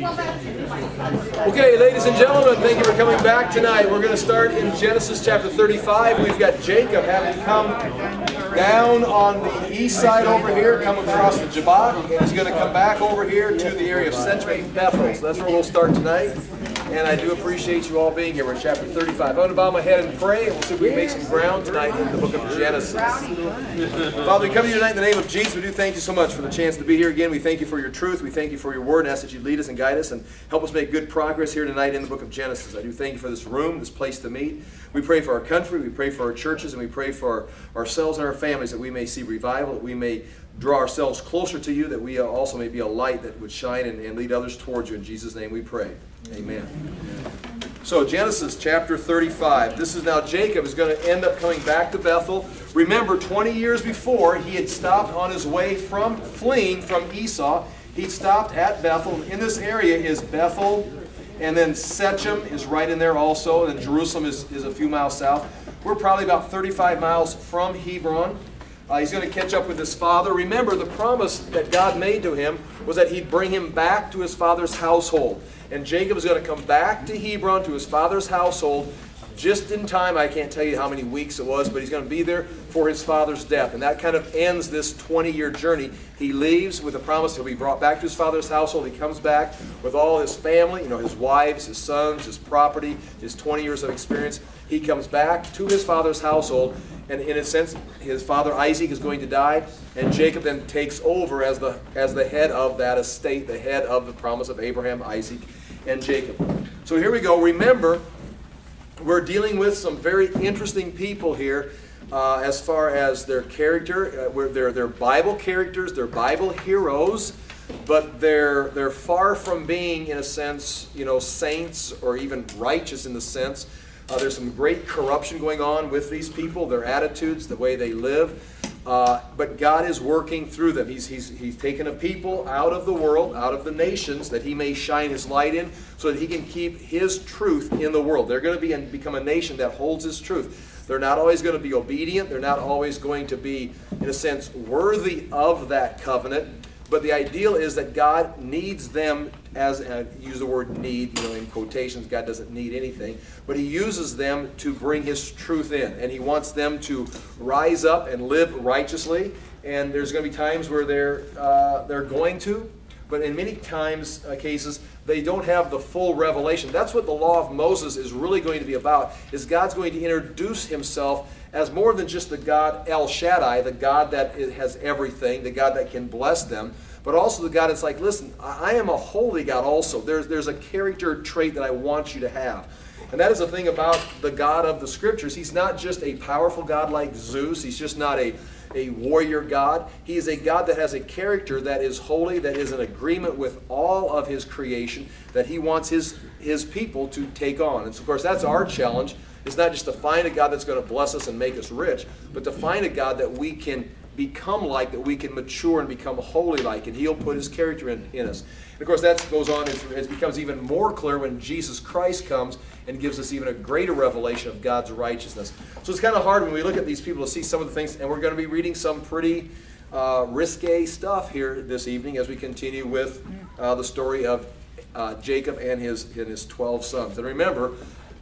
Okay, ladies and gentlemen, thank you for coming back tonight. We're going to start in Genesis chapter 35. We've got Jacob having come down on the east side over here, come across the Jabbok, and he's going to come back over here to the area of Senchmet, Bethel. So that's where we'll start tonight. And I do appreciate you all being here. We're in chapter 35. I'm going to bow my head and pray, and we'll see if we can make some ground tonight in the book of Genesis. Father, we come to you tonight in the name of Jesus. We do thank you so much for the chance to be here again. We thank you for your truth. We thank you for your word, and ask that you lead us and guide us and help us make good progress here tonight in the book of Genesis. I do thank you for this room, this place to meet. We pray for our country, we pray for our churches, and we pray for ourselves and our families, that we may see revival, that we may draw ourselves closer to you, that we also may be a light that would shine and lead others towards you. In Jesus' name we pray. Amen. So Genesis chapter 35. This is now Jacob is going to end up coming back to Bethel. Remember, 20 years before, he had stopped on his way from fleeing from Esau. He stopped at Bethel. In this area is Bethel, and then Shechem is right in there also, and Jerusalem is a few miles south. We're probably about 35 miles from Hebron. He's going to catch up with his father. Remember, the promise that God made to him was that he'd bring him back to his father's household. And Jacob is going to come back to Hebron, to his father's household, just in time. I can't tell you how many weeks it was, but he's going to be there for his father's death. And that kind of ends this 20-year journey. He leaves with a promise he'll be brought back to his father's household. He comes back with all his family, his wives, his sons, his property, his 20 years of experience. He comes back to his father's household, and in a sense, his father Isaac is going to die, and Jacob then takes over as the head of that estate, the head of the promise of Abraham, Isaac, and Jacob. So here we go. Remember, we're dealing with some very interesting people here as far as their character. They're Bible characters, they're Bible heroes, but they're far from being, in a sense, saints or even righteous in the sense. There's some great corruption going on with these people, their attitudes, the way they live. But God is working through them. He's taken a people out of the world, out of the nations, that he may shine his light in, so that he can keep his truth in the world. They're going to become a nation that holds his truth. They're not always going to be obedient. They're not always going to be, in a sense, worthy of that covenant. But the ideal is that God needs them, as use the word need, in quotations. God doesn't need anything, but he uses them to bring his truth in, and he wants them to rise up and live righteously. And there's going to be times where they're going to, but in many cases they don't have the full revelation. That's what the law of Moses is really going to be about. Is God's going to introduce himself as more than just the God El Shaddai, the God that has everything, the God that can bless them, but also the God that's like, listen, I am a holy God also. There's a character trait that I want you to have. And that is the thing about the God of the Scriptures. He's not just a powerful God like Zeus. He's just not a warrior God. He is a God that has a character that is holy, that is in agreement with all of his creation, that he wants his people to take on. And so, of course, that's our challenge. It's not just to find a God that's going to bless us and make us rich, but to find a God that we can become like, that we can mature and become holy like, and he'll put his character in us. And of course, that goes on, it becomes even more clear when Jesus Christ comes and gives us even a greater revelation of God's righteousness. So it's kind of hard when we look at these people to see some of the things, and we're going to be reading some pretty risque stuff here this evening as we continue with the story of Jacob and his 12 sons. And remember,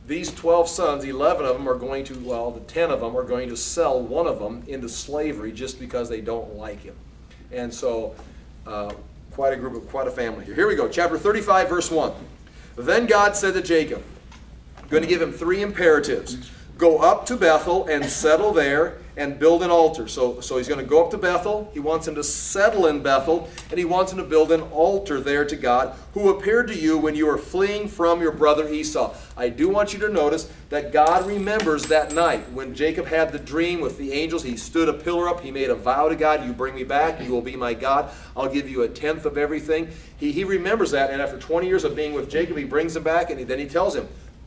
these 12 sons, 11 of them are going to, the 10 of them are going to sell one of them into slavery just because they don't like him. And so, quite a family here. Here we go, chapter 35, verse 1. Then God said to Jacob, I'm going to give him 3 imperatives. Go up to Bethel and settle there and build an altar. So he's going to go up to Bethel. He wants him to settle in Bethel, and he wants him to build an altar there to God, who appeared to you when you were fleeing from your brother Esau. I do want you to notice that God remembers that night when Jacob had the dream with the angels. He stood a pillar up. He made a vow to God. You bring me back, you will be my God. I'll give you 1/10 of everything. He remembers that, and after 20 years of being with Jacob, he brings him back, and then he tells him,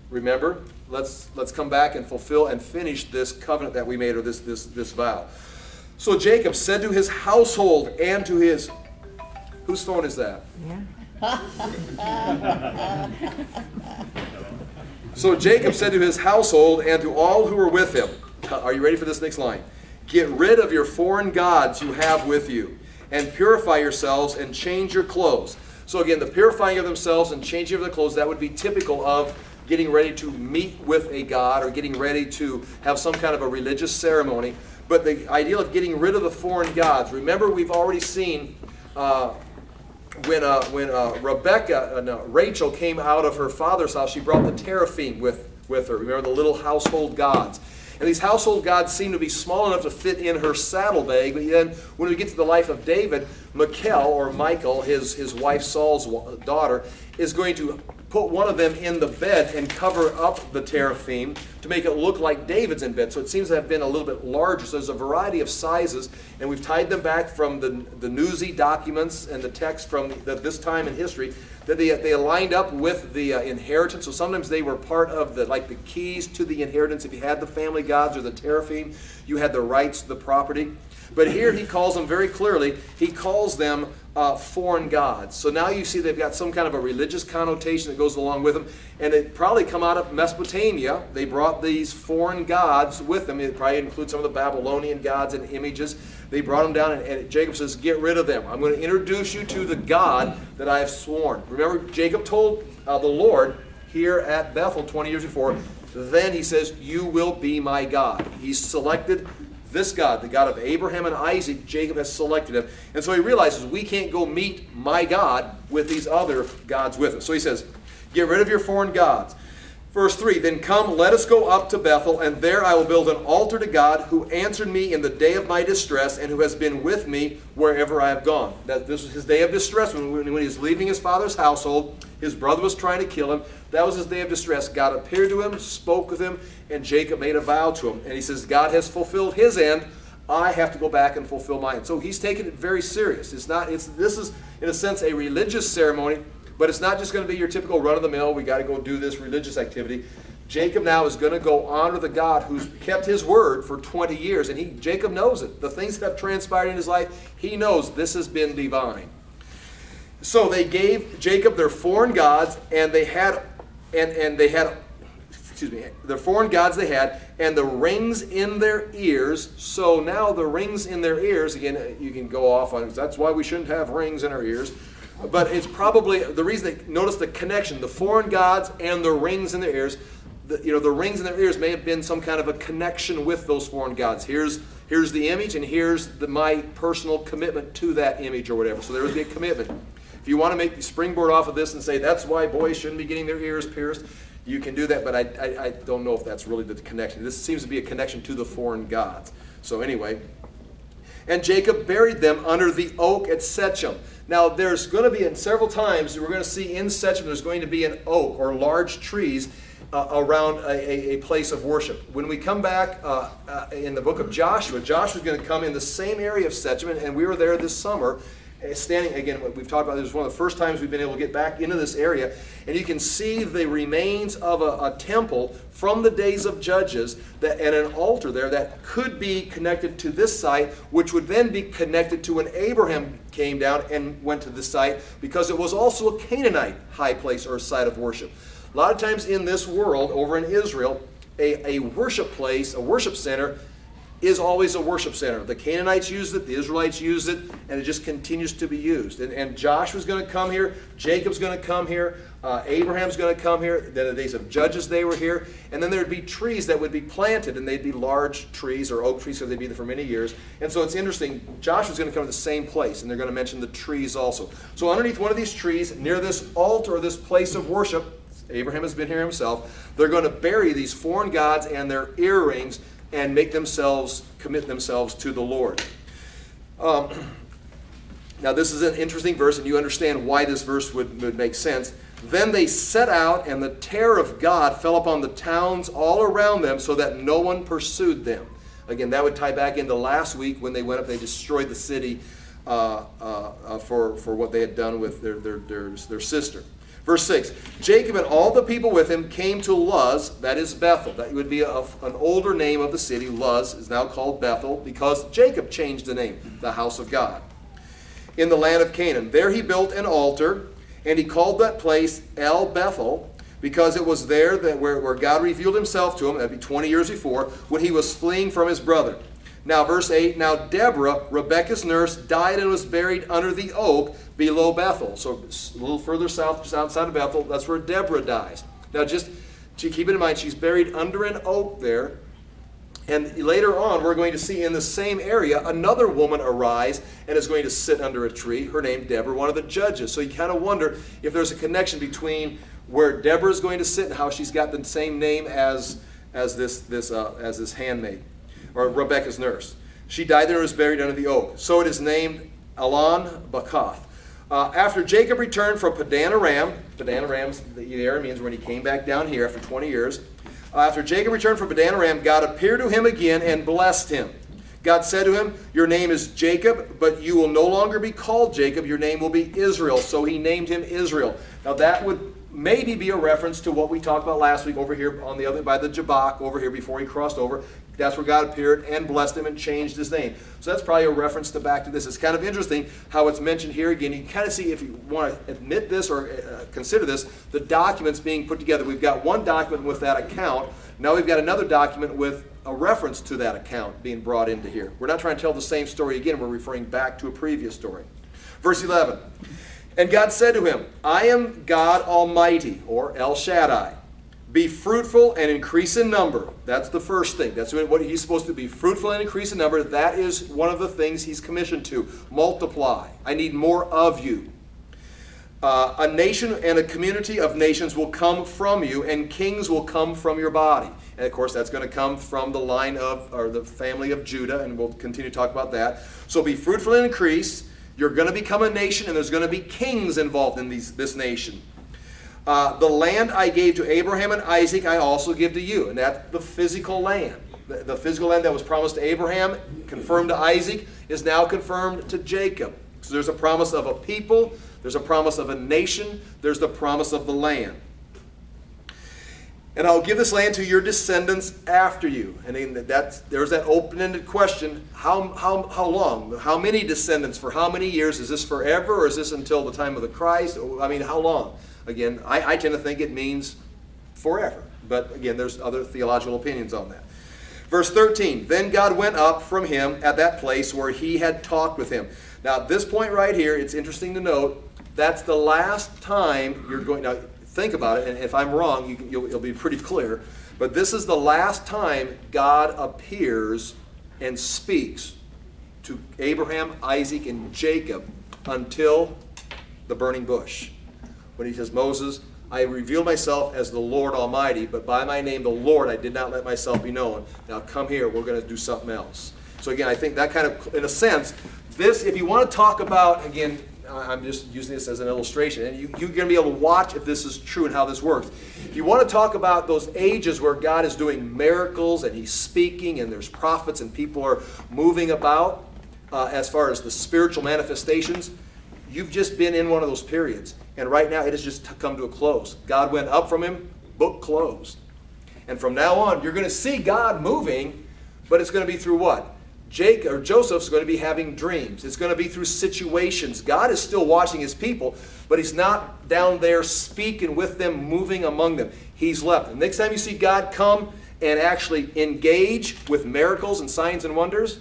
remember, let's come back and fulfill and finish this covenant that we made, or this vow. So Jacob said to his household and to his... Whose phone is that? Yeah. So Jacob said to his household and to all who were with him, are you ready for this next line? Get rid of your foreign gods you have with you, and purify yourselves and change your clothes. So again, the purifying of themselves and changing of their clothes, that would be typical of getting ready to meet with a god or getting ready to have some kind of a religious ceremony. But the idea of getting rid of the foreign gods, remember we've already seen when Rachel came out of her father's house, she brought the teraphim with her. Remember the little household gods. And these household gods seem to be small enough to fit in her saddlebag. But then when we get to the life of David, Michal, his wife Saul's daughter, is going to put one of them in the bed and cover up the teraphim to make it look like David's in bed. So it seems to have been a little bit larger. So there's a variety of sizes, and we've tied them back from the Newsy documents and the text from this time in history that they aligned up with the inheritance. So sometimes they were part of the keys to the inheritance. If you had the family gods or the teraphim, you had the rights to the property. But here he calls them very clearly, he calls them foreign gods. So now you see they've got some kind of a religious connotation that goes along with them. And it probably come out of Mesopotamia. They brought these foreign gods with them. It probably includes some of the Babylonian gods and images. They brought them down, and Jacob says, get rid of them. I'm going to introduce you to the God that I have sworn. Remember, Jacob told the Lord here at Bethel 20 years before, then he says, you will be my God. He's selected this God, the God of Abraham and Isaac. Jacob has selected him. And so he realizes we can't go meet my God with these other gods with us. So he says, get rid of your foreign gods. Verse 3, then come, let us go up to Bethel, and there I will build an altar to God who answered me in the day of my distress and who has been with me wherever I have gone. This was his day of distress when he was leaving his father's household. His brother was trying to kill him. That was his day of distress. God appeared to him, spoke with him, and Jacob made a vow to him. And he says, God has fulfilled his end. I have to go back and fulfill mine. So he's taken it very serious. This is, in a sense, a religious ceremony. But it's not just going to be your typical run-of-the-mill, we got to go do this religious activity. Jacob now is going to go honor the God who's kept his word for 20 years. And Jacob knows it. The things that have transpired in his life, he knows this has been divine. So they gave Jacob their foreign gods, and the foreign gods they had, and the rings in their ears. So now the rings in their ears, again, you can go off on, that's why we shouldn't have rings in our ears. But it's probably the reason they notice the connection, the foreign gods and the rings in their ears. The rings in their ears may have been some kind of a connection with those foreign gods. Here's the image, and here's my personal commitment to that image or whatever. So there would be a commitment. If you want to make the springboard off of this and say that's why boys shouldn't be getting their ears pierced, you can do that. But I don't know if that's really the connection. This seems to be a connection to the foreign gods. So anyway. And Jacob buried them under the oak at Shechem. Now there's going to be, in several times, we're going to see in Shechem there's going to be an oak or large trees around a place of worship. When we come back in the book of Joshua, Joshua's going to come in the same area of Shechem, and we were there this summer. Standing, again, we've talked about this is one of the first times we've been able to get back into this area, and you can see the remains of a temple from the days of Judges and an altar there that could be connected to this site, which would then be connected to when Abraham came down and went to the site, because it was also a Canaanite high place or site of worship. A lot of times in this world, over in Israel, a worship place, a worship center, is always a worship center. The Canaanites used it, the Israelites used it, and it just continues to be used. And Joshua's going to come here, Jacob's going to come here, Abraham's going to come here, in the days of Judges they were here, and then there'd be trees that would be planted, and they'd be large trees or oak trees, so they'd be there for many years. And so it's interesting, Joshua's going to come to the same place, and they're going to mention the trees also. So underneath one of these trees, near this altar, this place of worship, Abraham has been here himself, they're going to bury these foreign gods and their earrings and commit themselves to the Lord. Now this is an interesting verse, and you understand why this verse would make sense. Then they set out, and the terror of God fell upon the towns all around them, so that no one pursued them. Again, that would tie back into last week when they went up, they destroyed the city for what they had done with their sister. Verse 6, Jacob and all the people with him came to Luz, that is Bethel. That would be an older name of the city. Luz is now called Bethel because Jacob changed the name, the house of God, in the land of Canaan. There he built an altar, and he called that place El Bethel, because it was there where God revealed himself to him, that'd be 20 years before, when he was fleeing from his brother. Now, verse 8, now Deborah, Rebekah's nurse, died and was buried under the oak below Bethel. So a little further south, just outside of Bethel, that's where Deborah dies. Now, just to keep it in mind, she's buried under an oak there. And later on, we're going to see in the same area, another woman arise and is going to sit under a tree. Her name, Deborah, one of the judges. So you kind of wonder if there's a connection between where Deborah is going to sit and how she's got the same name as this handmaid, or Rebekah's nurse. She died there and was buried under the oak. So it is named Allon Bachoth. After Jacob returned from Padan Aram, the area means when he came back down here after 20 years. After Jacob returned from Padan Aram, God appeared to him again and blessed him. God said to him, your name is Jacob, but you will no longer be called Jacob. Your name will be Israel. So he named him Israel. Now that would maybe be a reference to what we talked about last week over here on the other, by the Jabbok over here before he crossed over. That's where God appeared and blessed him and changed his name. So that's probably a reference back to this. It's kind of interesting how it's mentioned here again. You can kind of see, if you want to admit this or consider this, the documents being put together. We've got one document with that account. Now we've got another document with a reference to that account being brought into here. We're not trying to tell the same story again. We're referring back to a previous story. Verse 11. And God said to him, I am God Almighty, or El Shaddai. Be fruitful and increase in number. That's the first thing. That's what he's supposed to be. Fruitful and increase in number. That is one of the things he's commissioned to. Multiply. I need more of you. A nation and a community of nations will come from you, and kings will come from your body. And of course, that's going to come from the line of, or the family of Judah, and we'll continue to talk about that. So be fruitful and increase. You're going to become a nation, and there's going to be kings involved in this nation. The land I gave to Abraham and Isaac, I also give to you. And that's the physical land. The physical land that was promised to Abraham, confirmed to Isaac, is now confirmed to Jacob. So there's a promise of a people, there's a promise of a nation, there's the promise of the land. And I'll give this land to your descendants after you. And there's that open-ended question, how long? How many descendants? For how many years? Is this forever, or is this until the time of the Christ? I mean, how long? Again, I tend to think it means forever. But again, there's other theological opinions on that. Verse 13, then God went up from him at that place where he had talked with him. Now, at this point right here, it's interesting to note, that's the last time you're going, now think about it, and if I'm wrong, you'll be pretty clear, but this is the last time God appears and speaks to Abraham, Isaac, and Jacob until the burning bush. When he says, Moses, I revealed myself as the Lord Almighty, but by my name, the Lord, I did not let myself be known. Now come here, we're going to do something else. So again, I think that kind of, in a sense, this, if you want to talk about, again, I'm just using this as an illustration, and you're going to be able to watch if this is true and how this works. If you want to talk about those ages where God is doing miracles and he's speaking and there's prophets and people are moving about as far as the spiritual manifestations, you've just been in one of those periods. And right now it has just come to a close. God went up from him, book closed. And from now on, you're going to see God moving, but it's going to be through what? Joseph's going to be having dreams. It's going to be through situations. God is still watching his people, but he's not down there speaking with them, moving among them. He's left. The next time you see God come and actually engage with miracles and signs and wonders,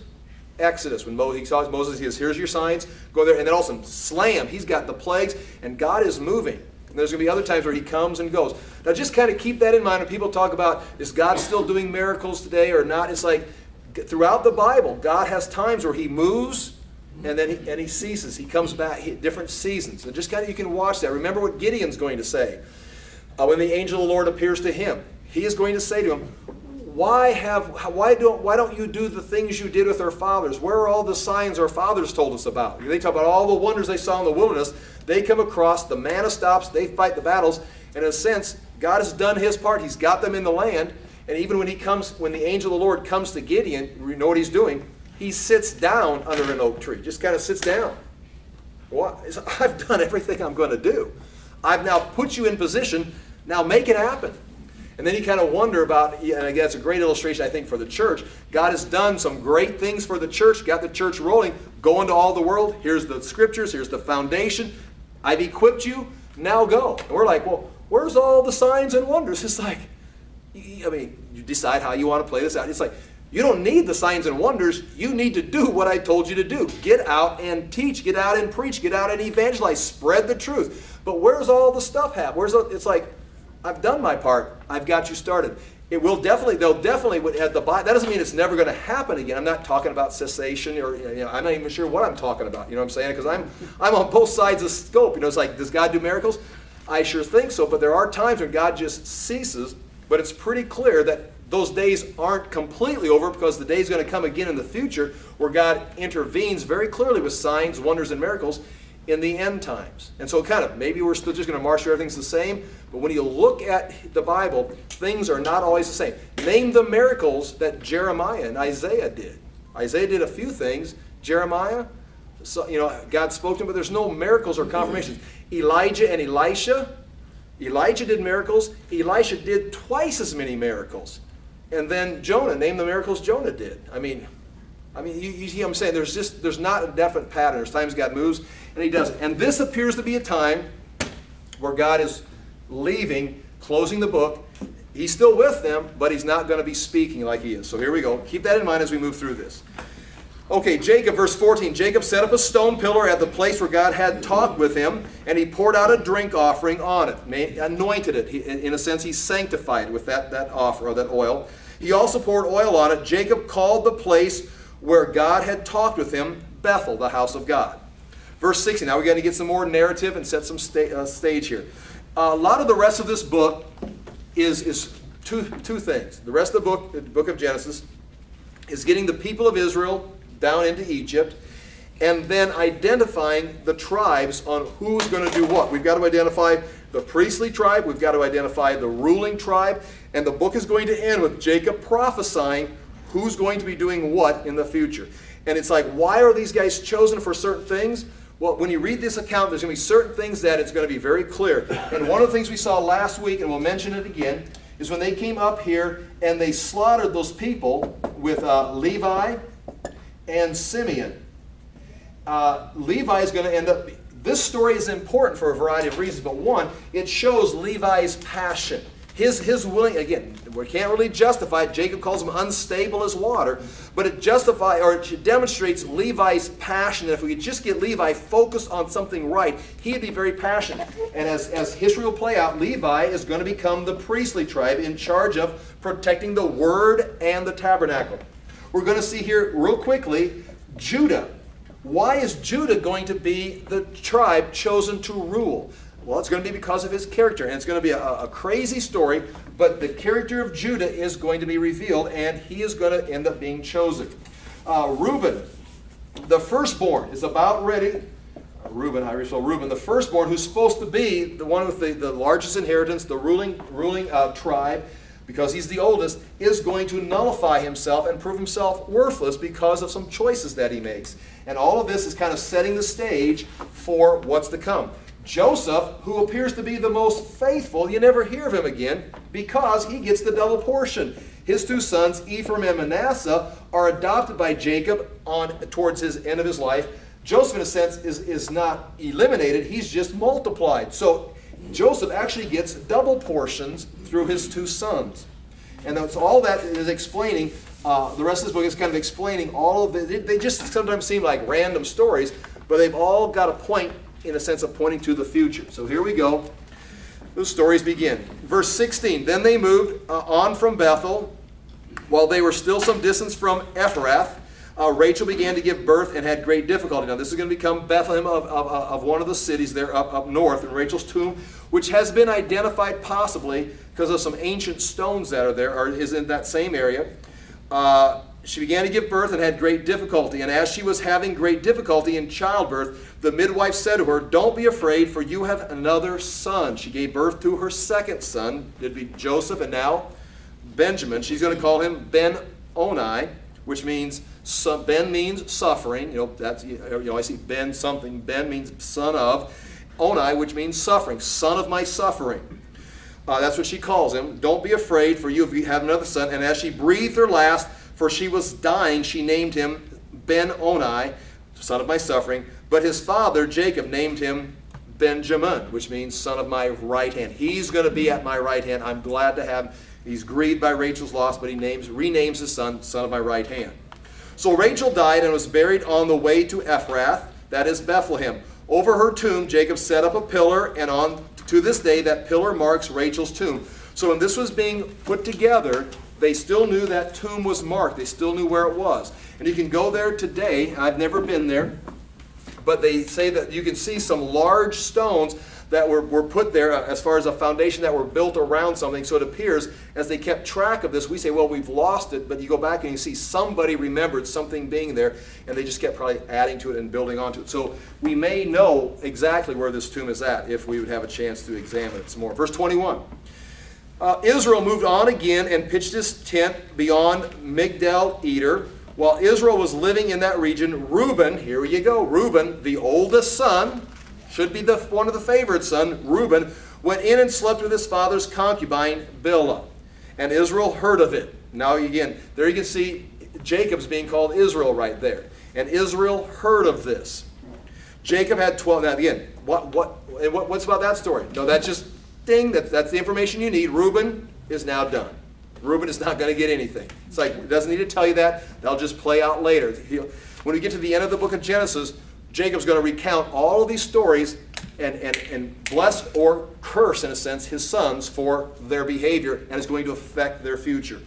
Exodus, when he saw Moses, he says, here's your signs, go there, and then all of a sudden, slam, he's got the plagues, and God is moving. And there's going to be other times where he comes and goes. Now just kind of keep that in mind when people talk about, is God still doing miracles today or not? It's like, throughout the Bible, God has times where he moves and then he ceases. He comes back, different seasons. And just kind of, you can watch that. Remember what Gideon's going to say. When the angel of the Lord appears to him, he is going to say to him, why don't you do the things you did with our fathers? Where are all the signs our fathers told us about? They talk about all the wonders they saw in the wilderness. They come across, the manna stops, they fight the battles. And in a sense, God has done his part. He's got them in the land. And even when the angel of the Lord comes to Gideon, you know what he's doing? He sits down under an oak tree. Just kind of sits down. What? I've done everything I'm going to do. I've now put you in position. Now make it happen. And then you kind of wonder about, and again, it's a great illustration, I think, for the church. God has done some great things for the church, got the church rolling, go into all the world. Here's the scriptures, here's the foundation. I've equipped you, now go. And we're like, well, where's all the signs and wonders? It's like, I mean, you decide how you want to play this out. It's like, You don't need the signs and wonders. You need to do what I told you to do. Get out and teach. Get out and preach. Get out and evangelize. Spread the truth. But where's all the stuff at? It's like, I've done my part. I've got you started. It will definitely, they'll definitely, that doesn't mean it's never going to happen again. I'm not talking about cessation, or I'm not even sure what I'm talking about. You know what I'm saying? Because I'm on both sides of the scope. It's like, does God do miracles? I sure think so, but there are times when God just ceases. But it's pretty clear that those days aren't completely over, because the day is going to come again in the future where God intervenes very clearly with signs, wonders, and miracles in the end times. And so kind of, maybe we're still just going to march through everything's the same, but when you look at the Bible, things are not always the same. Name the miracles that Jeremiah and Isaiah did. Isaiah did a few things. Jeremiah, God spoke to him, but there's no miracles or confirmations. Elijah and Elisha, Elijah did miracles. Elisha did twice as many miracles. And then Jonah, name the miracles Jonah did. I mean, you see what I'm saying? There's not a definite pattern. There's times God moves and he doesn't. And this appears to be a time where God is leaving, closing the book. He's still with them, but he's not going to be speaking like he is. So here we go. Keep that in mind as we move through this. Okay, Jacob, verse 14. Jacob set up a stone pillar at the place where God had talked with him, and he poured out a drink offering on it, anointed it. In a sense, he sanctified it with that offer, or that oil. He also poured oil on it. Jacob called the place where God had talked with him Bethel, the house of God. Verse 16. Now we're going to get some more narrative and set some stage here. A lot of the rest of this book is two things. The rest of the book of Genesis, is getting the people of Israel down into Egypt, and then identifying the tribes on who's going to do what. We've got to identify the priestly tribe, we've got to identify the ruling tribe, and the book is going to end with Jacob prophesying who's going to be doing what in the future. And it's like, why are these guys chosen for certain things? Well, when you read this account, there's going to be certain things that it's going to be very clear. And one of the things we saw last week, and we'll mention it again, is when they came up here and they slaughtered those people with Levi and Simeon. Levi is going to end up... This story is important for a variety of reasons, but one, it shows Levi's passion. His willing, again, we can't really justify it. Jacob calls him unstable as water, but it demonstrates Levi's passion. That if we could just get Levi focused on something right, he'd be very passionate. And as history will play out, Levi is going to become the priestly tribe in charge of protecting the word and the tabernacle. We're going to see here real quickly, Judah. Why is Judah going to be the tribe chosen to rule? Well, it's going to be because of his character, and it's going to be a crazy story, but the character of Judah is going to be revealed, and he is going to end up being chosen. Reuben, the firstborn, is about ready. Reuben, the firstborn, who's supposed to be the one with the largest inheritance, the ruling tribe, because he's the oldest, is going to nullify himself and prove himself worthless because of some choices that he makes. And all of this is kind of setting the stage for what's to come. Joseph, who appears to be the most faithful, you never hear of him again because he gets the double portion. His two sons, Ephraim and Manasseh, are adopted by Jacob towards his end of his life. Joseph, in a sense, is not eliminated. He's just multiplied. So Joseph actually gets double portions through his two sons. And that's all that is explaining. The rest of this book is kind of explaining all of it. They just sometimes seem like random stories, but they've all got a point, in a sense of pointing to the future. So here we go. The stories begin. Verse 16, then they moved on from Bethel. While they were still some distance from Ephrath, Rachel began to give birth and had great difficulty. Now this is going to become Bethlehem of one of the cities there up north, in Rachel's tomb, which has been identified possibly because of some ancient stones that are there, or is in that same area. She began to give birth and had great difficulty. And as she was having great difficulty in childbirth, the midwife said to her, don't be afraid, for you have another son. She gave birth to her second son. It'd be Joseph, and now Benjamin. She's going to call him Ben-Oni, which means, Ben means suffering. I see Ben something. Ben means son of. Oni, which means suffering. Son of my suffering. That's what she calls him. Don't be afraid, for you have another son. And as she breathed her last, for she was dying, she named him Ben-Oni, son of my suffering. But his father, Jacob, named him Benjamin, which means son of my right hand. He's going to be at my right hand. I'm glad to have him. He's grieved by Rachel's loss, but he renames his son, son of my right hand. So Rachel died and was buried on the way to Ephrath, that is Bethlehem. Over her tomb, Jacob set up a pillar, and on to this day, that pillar marks Rachel's tomb. So when this was being put together, they still knew that tomb was marked. They still knew where it was. And you can go there today. I've never been there. But they say that you can see some large stones that were put there as far as a foundation that were built around something. So it appears, as they kept track of this, we say, well, we've lost it. But you go back and you see somebody remembered something being there, and they just kept probably adding to it and building onto it. So we may know exactly where this tomb is at if we would have a chance to examine it some more. Verse 21. Israel moved on again and pitched his tent beyond Migdal Eder. While Israel was living in that region, Reuben, here you go, Reuben, the oldest son, should be one of the favorite sons, Reuben, went in and slept with his father's concubine, Bilhah. And Israel heard of it. Now again, there you can see Jacob's being called Israel right there. And Israel heard of this. Jacob had 12. Now again, what's about that story? No, that's just ding. That's the information you need. Reuben is now done. Reuben is not going to get anything. It's like, it doesn't need to tell you that. That'll just play out later. When we get to the end of the book of Genesis, Jacob's going to recount all of these stories and bless or curse, in a sense, his sons for their behavior, and it's going to affect their future.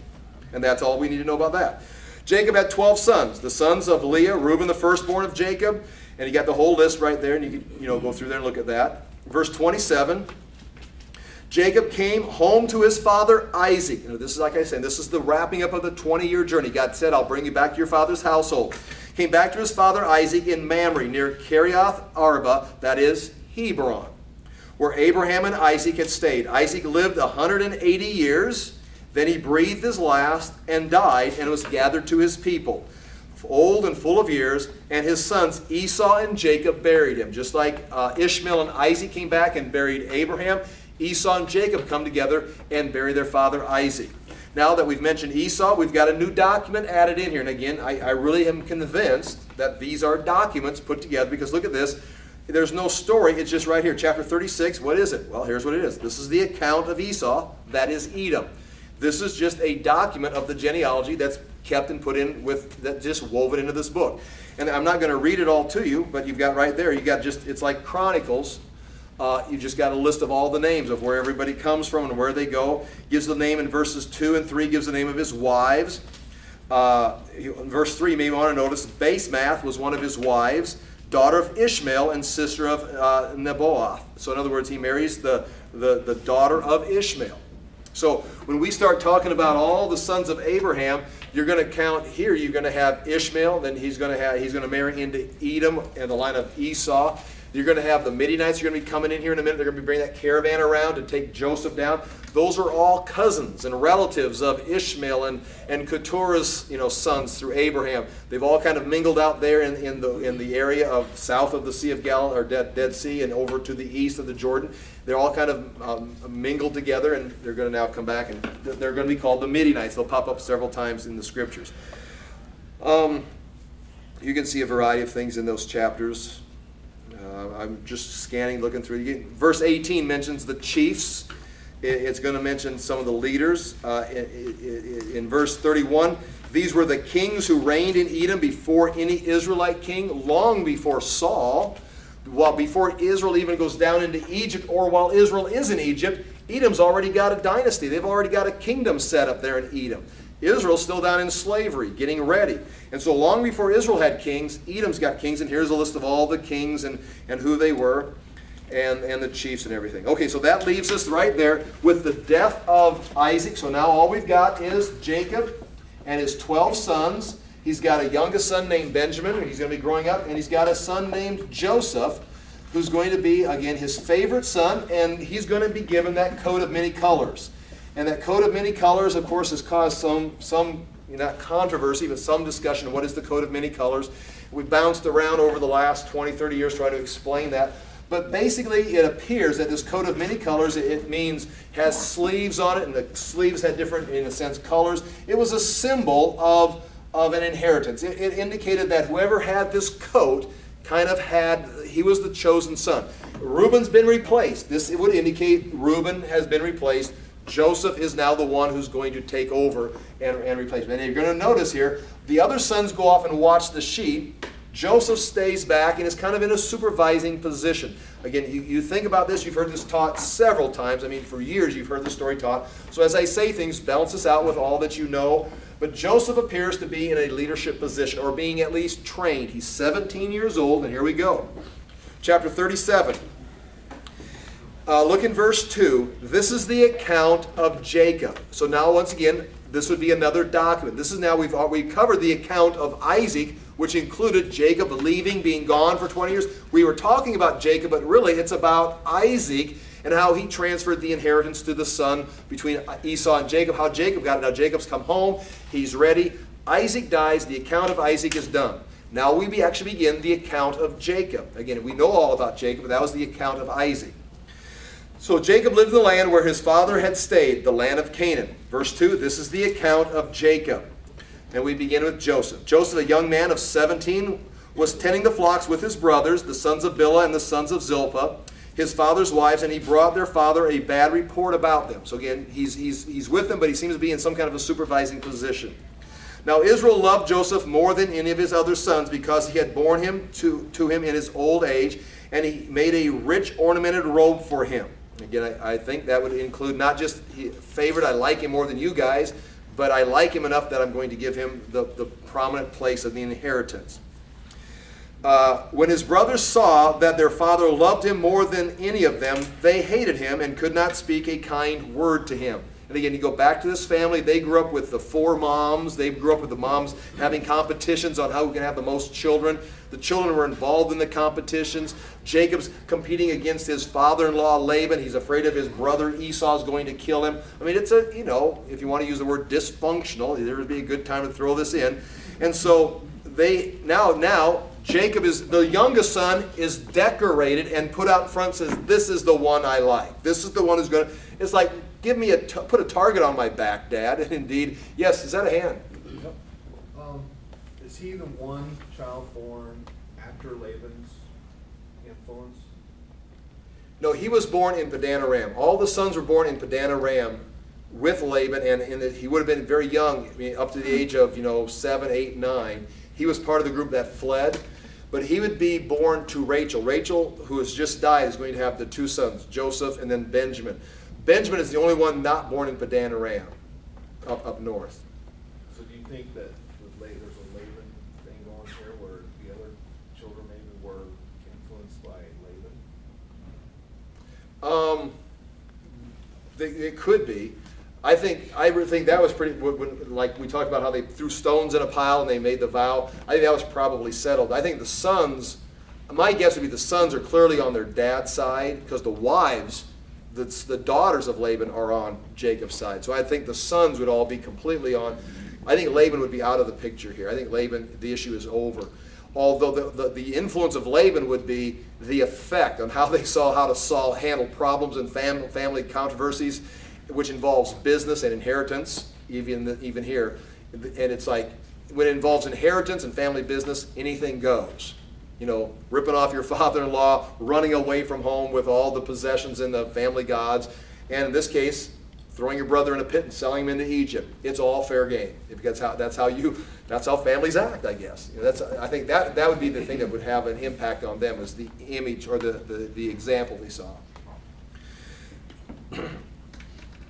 And that's all we need to know about that. Jacob had 12 sons. The sons of Leah, Reuben, the firstborn of Jacob. And you got the whole list right there, and you can go through there and look at that. Verse 27. Jacob came home to his father Isaac. This is, like I said, this is the wrapping up of the 20-year journey. God said, I'll bring you back to your father's household. Came back to his father Isaac in Mamre, near Kiriath Arba, that is Hebron, where Abraham and Isaac had stayed. Isaac lived 180 years. Then he breathed his last and died, and was gathered to his people, old and full of years. And his sons Esau and Jacob buried him. Just like Ishmael and Isaac came back and buried Abraham, Esau and Jacob come together and bury their father Isaac. Now that we've mentioned Esau, we've got a new document added in here. And again, I really am convinced that these are documents put together, because look at this. There's no story. It's just right here. Chapter 36. What is it? Well, here's what it is. This is the account of Esau. That is Edom. This is just a document of the genealogy that's kept and put in that just woven into this book. And I'm not going to read it all to you, but you've got right there. You got it's like Chronicles. You just got a list of all the names of where everybody comes from and where they go. Gives the name in verses 2 and 3, gives the name of his wives. In verse 3, you may want to notice Basemath was one of his wives, daughter of Ishmael and sister of Nebaioth. So in other words, he marries the daughter of Ishmael. So when we start talking about all the sons of Abraham, you're going to count here. You're going to have Ishmael, then he's going to marry into Edom and the line of Esau. You're going to have the Midianites. You're going to be coming in here in a minute. They're going to be bringing that caravan around to take Joseph down. Those are all cousins and relatives of Ishmael and Keturah's sons through Abraham. They've all kind of mingled out there in the area of south of the Sea of Galilee, or Dead Sea, and over to the east of the Jordan. They're all kind of mingled together, and they're going to now come back, and they're going to be called the Midianites. They'll pop up several times in the scriptures. You can see a variety of things in those chapters. I'm just scanning, looking through. Verse 18 mentions the chiefs. It's going to mention some of the leaders. In verse 31, these were the kings who reigned in Edom before any Israelite king, long before Saul. While before Israel even goes down into Egypt, or while Israel is in Egypt, Edom's already got a dynasty. They've already got a kingdom set up there in Edom. Israel's still down in slavery, getting ready. And so long before Israel had kings, Edom's got kings, and here's a list of all the kings and who they were, and the chiefs and everything. Okay, so that leaves us right there with the death of Isaac. So now all we've got is Jacob and his 12 sons. He's got a youngest son named Benjamin, and he's going to be growing up, and he's got a son named Joseph, who's going to be, again, his favorite son, and he's going to be given that coat of many colors. And that coat of many colors, of course, has caused some not controversy, but some discussion of what is the coat of many colors. We bounced around over the last 20, 30 years trying to explain that. But basically, it appears that this coat of many colors, it means has sleeves on it, and the sleeves had different, in a sense, colors. It was a symbol of an inheritance. It indicated that whoever had this coat kind of he was the chosen son. Reuben's been replaced. This would indicate Reuben has been replaced. Joseph is now the one who's going to take over and replace him. And you're going to notice here, the other sons go off and watch the sheep. Joseph stays back and is kind of in a supervising position. Again, you think about this, you've heard this taught several times. I mean, for years you've heard the story taught. So as I say things, balance this out with all that you know. But Joseph appears to be in a leadership position, or being at least trained. He's 17 years old, and here we go. Chapter 37. Look in verse 2. This is the account of Jacob. So now, once again, this would be another document. This is now, we've covered the account of Isaac, which included Jacob leaving, being gone for 20 years. We were talking about Jacob, but really it's about Isaac and how he transferred the inheritance to the son between Esau and Jacob, how Jacob got it. Now Jacob's come home, he's ready. Isaac dies, the account of Isaac is done. Now we actually begin the account of Jacob. Again, we know all about Jacob, but that was the account of Isaac. So Jacob lived in the land where his father had stayed, the land of Canaan. Verse 2, this is the account of Jacob. And we begin with Joseph. Joseph, a young man of 17, was tending the flocks with his brothers, the sons of Bilhah and the sons of Zilpah, his father's wives, and he brought their father a bad report about them. So again, he's with them, but he seems to be in some kind of a supervising position. Now Israel loved Joseph more than any of his other sons because he had borne him to him in his old age, and he made a rich ornamented robe for him. Again, I think that would include not just favorite, I like him more than you guys, but I like him enough that I'm going to give him the prominent place of the inheritance. When his brothers saw that their father loved him more than any of them, they hated him and could not speak a kind word to him. And again, you go back to this family, they grew up with the 4 moms. They grew up with the moms having competitions on who can have the most children. The children were involved in the competitions. Jacob's competing against his father-in-law Laban. He's afraid of his brother Esau's going to kill him. I mean, it's a, if you want to use the word dysfunctional, there would be a good time to throw this in. And so they, now Jacob is, the youngest son is decorated and put out front, says, this is the one I like. This is the one who's going to, it's like, give me put a target on my back, Dad. And indeed, yes, is that a hand? Yep. Is he the one child born after Laban's influence? No, he was born in Padan Aram. All the sons were born in Padan Aram with Laban, and he would have been very young, up to the age of 7, 8, 9. He was part of the group that fled, but he would be born to Rachel. Rachel, who has just died, is going to have the 2 sons, Joseph and then Benjamin. Benjamin is the only one not born in Padan Aram, up north. So do you think that there's a Laban thing going here where the other children maybe were influenced by Laban? It could be. I would think that was pretty, like we talked about how they threw stones in a pile and they made the vow. I think that was probably settled. I think the sons, my guess would be the sons are clearly on their dad's side because the wives, the daughters of Laban are on Jacob's side. So I think the sons would all be completely on. I think Laban would be out of the picture here. I think Laban, the issue is over. Although the influence of Laban would be the effect on how they saw how to handle problems and family controversies, which involves business and inheritance, even here. And it's like, when it involves inheritance and family business, anything goes. Ripping off your father-in-law, running away from home with all the possessions and the family gods, and in this case, throwing your brother in a pit and selling him into Egypt. It's all fair game. Because that's how families act, I guess. I think that would be the thing that would have an impact on them, is the image or the example they saw.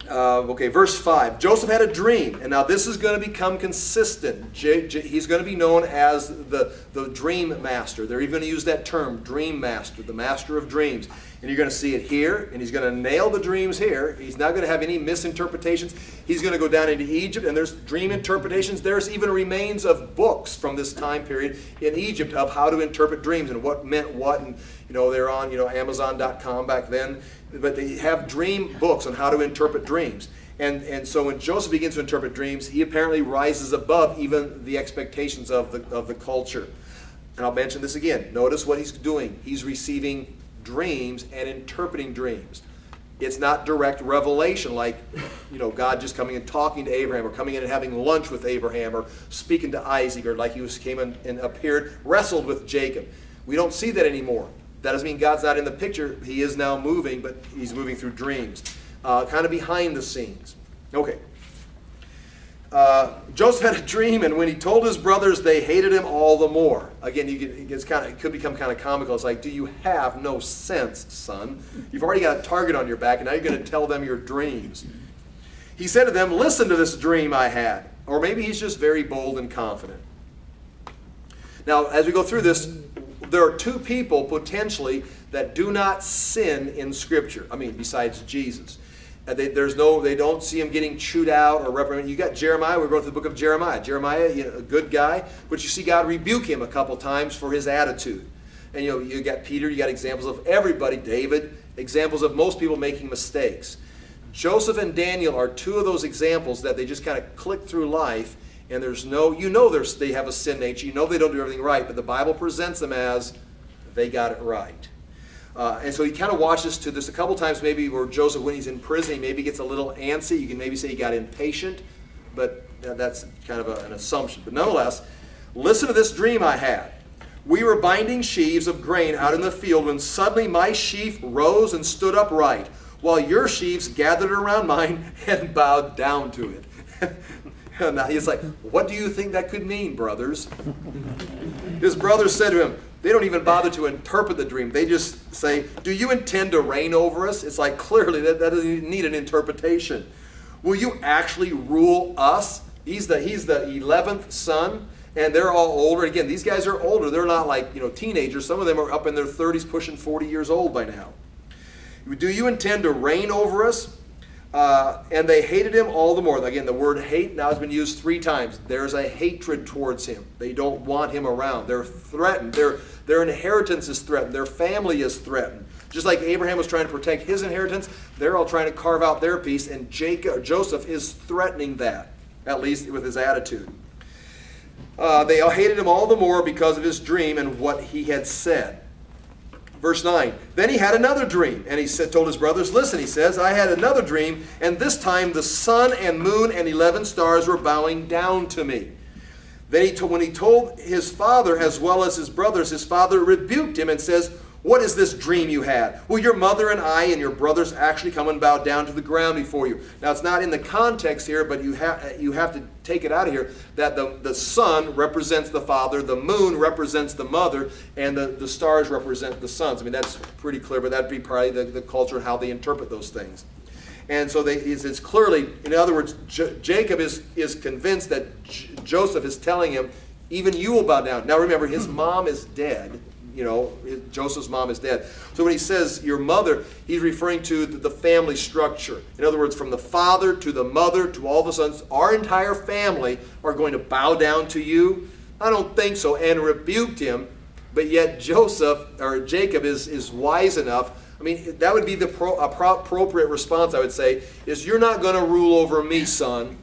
Okay, verse 5. Joseph had a dream, and now this is going to become consistent. He's going to be known as the dream master. They're even going to use that term, dream master, the master of dreams. And you're going to see it here, and he's going to nail the dreams here. He's not going to have any misinterpretations. He's going to go down into Egypt, and there's dream interpretations. There's even remains of books from this time period in Egypt of how to interpret dreams and what meant what. And they're on Amazon.com back then. But they have dream books on how to interpret dreams. And so when Joseph begins to interpret dreams, he apparently rises above even the expectations of the culture. And I'll mention this again. Notice what he's doing. He's receiving dreams and interpreting dreams. It's not direct revelation like, God just coming and talking to Abraham, or coming in and having lunch with Abraham, or speaking to Isaac, or like he came in and appeared, wrestled with Jacob. We don't see that anymore. That doesn't mean God's not in the picture. He is now moving, but he's moving through dreams. Kind of behind the scenes. Okay. Joseph had a dream, and when he told his brothers, they hated him all the more. Again, it could become kind of comical. It's like, do you have no sense, son? You've already got a target on your back, and now you're going to tell them your dreams. He said to them, listen to this dream I had. Or maybe he's just very bold and confident. Now, as we go through this, there are two people potentially that do not sin in Scripture. I mean, besides Jesus. They don't see him getting chewed out or reprimanded. You got Jeremiah. We're going through the book of Jeremiah. Jeremiah, a good guy, but you see God rebuke him a couple times for his attitude. And you got Peter. You got examples of everybody. David. Examples of most people making mistakes. Joseph and Daniel are two of those examples that they just kind of click through life, and they have a sin nature. You know they don't do everything right, but the Bible presents them as they got it right. And so he kind of watches to this a couple times maybe where Joseph, when he's in prison, he maybe gets a little antsy. You can maybe say he got impatient, but that's kind of an assumption. But nonetheless, listen to this dream I had. We were binding sheaves of grain out in the field when suddenly my sheaf rose and stood upright, while your sheaves gathered around mine and bowed down to it. And he's like, what do you think that could mean, brothers? His brothers said to him, they don't even bother to interpret the dream. They just say, do you intend to reign over us? It's like, clearly, that doesn't need an interpretation. Will you actually rule us? He's the 11th son, and they're all older. Again, these guys are older. They're not like teenagers. Some of them are up in their 30s, pushing 40 years old by now. Do you intend to reign over us? And they hated him all the more. Again, the word hate now has been used 3 times. There's a hatred towards him. They don't want him around. They're threatened. Their inheritance is threatened. Their family is threatened. Just like Abraham was trying to protect his inheritance, they're all trying to carve out their piece, and Joseph is threatening that, at least with his attitude. They all hated him all the more because of his dream and what he had said. Verse 9, then he had another dream, and he told his brothers, listen, he says, I had another dream, and this time the sun and moon and 11 stars were bowing down to me. Then when he told his father as well as his brothers, his father rebuked him and says, what is this dream you had? Will your mother and I and your brothers actually come and bow down to the ground before you? Now, it's not in the context here, but you have to take it out of here that the sun represents the father, the moon represents the mother, and the stars represent the sons. I mean, that's pretty clear, but that'd be probably the culture and how they interpret those things. And so it's clearly, in other words, Jacob is convinced that Joseph is telling him, even you will bow down. Now remember, his mom is dead. Joseph's mom is dead. So when he says your mother, he's referring to the family structure. In other words, from the father to the mother to all the sons, our entire family are going to bow down to you. I don't think so. And rebuked him. But yet Jacob is wise enough. I mean, that would be the appropriate response, I would say, is you're not going to rule over me, son.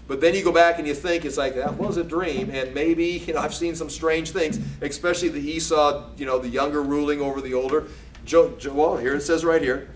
But then you go back and you think, it's like, that was a dream, and maybe, I've seen some strange things, especially the Esau, the younger ruling over the older. Well, here it says right here.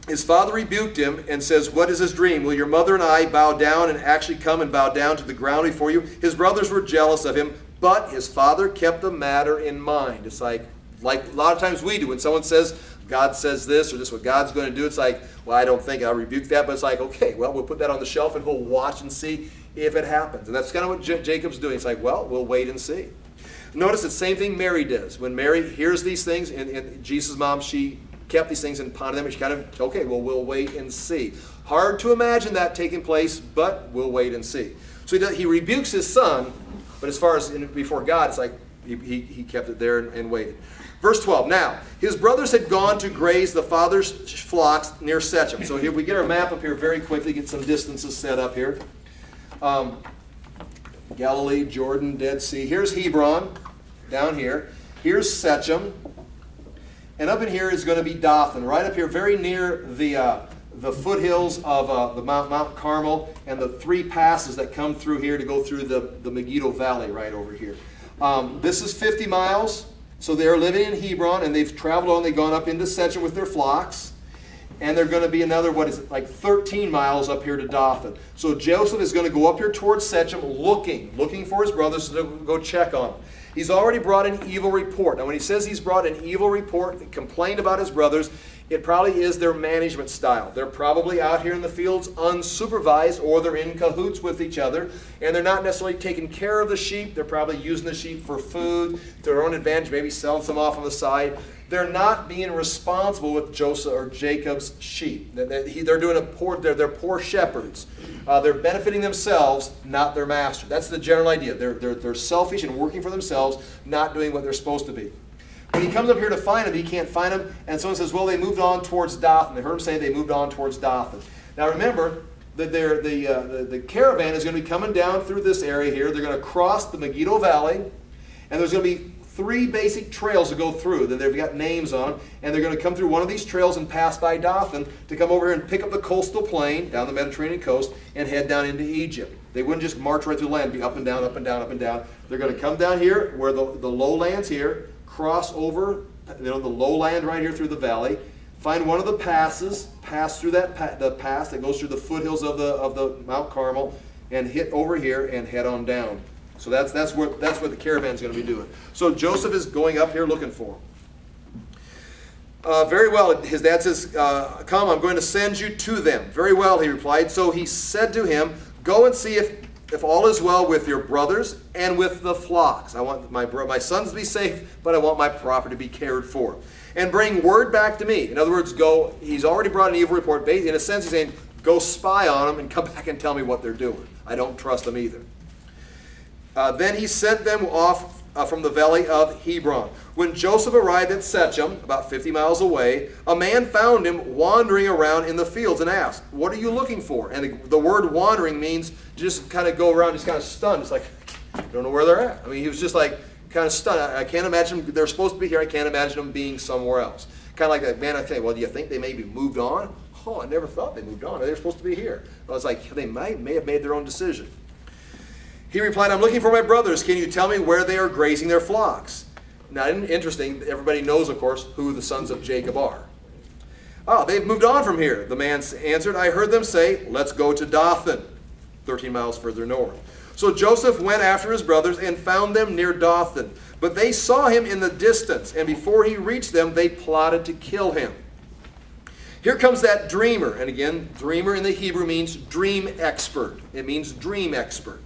His father rebuked him and says, what is this dream? Will your mother and I bow down and actually come and bow down to the ground before you? His brothers were jealous of him, but his father kept the matter in mind. It's like a lot of times we do. When someone says, God says this, or this is what God's going to do, it's like, well, I don't think I'll rebuke that, but it's like, okay, well, we'll put that on the shelf and we'll watch and see if it happens. And that's kind of what Jacob's doing. It's like, well, we'll wait and see. Notice the same thing Mary does. When Mary hears these things, and Jesus' mom, she kept these things and pondered them, and she kind of, okay, well, we'll wait and see. Hard to imagine that taking place, but we'll wait and see. So he rebukes his son, but as far as before God, it's like he kept it there and waited. Verse 12, now, his brothers had gone to graze the father's flocks near Shechem. So here we get our map up here very quickly, get some distances set up here. Galilee, Jordan, Dead Sea. Here's Hebron, down here. Here's Shechem. And up in here is going to be Dothan, right up here, very near the foothills of the Mount Carmel and the 3 passes that come through here to go through the Megiddo Valley right over here. This is 50 miles. So they're living in Hebron, and they've traveled on. They've gone up into Shechem with their flocks. and they're going to be another, what is it, like 13 miles up here to Dothan. So Joseph is going to go up here towards Shechem looking for his brothers to go check on them. He's already brought an evil report. Now when he says he's brought an evil report, complained about his brothers, it probably is their management style. They're probably out here in the fields unsupervised, or they're in cahoots with each other, and they're not necessarily taking care of the sheep. They're probably using the sheep for food, to their own advantage, maybe selling some off on the side. They're not being responsible with Joseph or Jacob's sheep. They're doing they're poor shepherds. They're benefiting themselves, not their master. That's the general idea. They're selfish and working for themselves, not doing what they're supposed to be. When he comes up here to find them, he can't find them, and someone says, well, they moved on towards Dothan. They heard him say they moved on towards Dothan. Now remember, that the caravan is going to be coming down through this area here. They're going to cross the Megiddo Valley, and there's going to be 3 basic trails to go through that they've got names on, and they're going to come through one of these trails and pass by Dothan to come over here and pick up the coastal plain down the Mediterranean coast and head down into Egypt. They wouldn't just march right through the land, be up and down, up and down, up and down. They're going to come down here where the lowlands here, cross over the lowland right here through the valley, find one of the passes, pass through the pass that goes through the foothills of the Mount Carmel, and hit over here and head on down. So that's what the caravan's going to be doing. So Joseph is going up here looking for him. Very well, his dad says, come, I'm going to send you to them. Very well, he replied. So he said to him, go and see if all is well with your brothers and with the flocks. I want my sons to be safe, but I want my property to be cared for. And bring word back to me. In other words, go. He's already brought an evil report. In a sense, he's saying, go spy on them and come back and tell me what they're doing. I don't trust them either. Then he sent them off from the valley of Hebron. When Joseph arrived at Shechem, about 50 miles away, a man found him wandering around in the fields and asked, what are you looking for? And the word wandering means just kind of go around, just kind of stunned. It's like, I don't know where they're at. I mean, he was just like kind of stunned. I can't imagine they're supposed to be here. I can't imagine them being somewhere else. Kind of like that man, I think, well, do you think they maybe moved on? Oh, I never thought they moved on. They're supposed to be here. I was like, they may have made their own decision. He replied, I'm looking for my brothers. Can you tell me where they are grazing their flocks? Now, interesting, everybody knows, of course, who the sons of Jacob are. Oh, they've moved on from here, the man answered. I heard them say, let's go to Dothan, 13 miles further north. So Joseph went after his brothers and found them near Dothan. But they saw him in the distance, and before he reached them, they plotted to kill him. Here comes that dreamer. And again, dreamer in the Hebrew means dream expert. It means dream expert.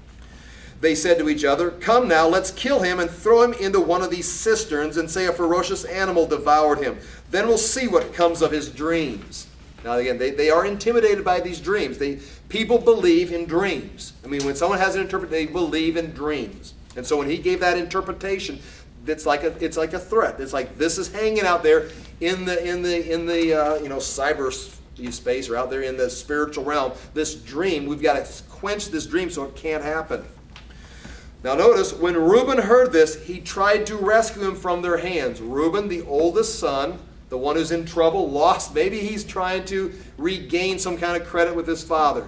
They said to each other, come now, let's kill him and throw him into one of these cisterns and say a ferocious animal devoured him. Then we'll see what comes of his dreams. Now again, they are intimidated by these dreams. People believe in dreams. I mean, when someone has an interpretation, they believe in dreams. And so when he gave that interpretation, it's like a threat. It's like this is hanging out there in the cyber space, or out there in the spiritual realm. This dream, we've got to quench this dream so it can't happen. Now notice, when Reuben heard this, he tried to rescue him from their hands. Reuben, the oldest son, the one who's in trouble, lost. Maybe he's trying to regain some kind of credit with his father.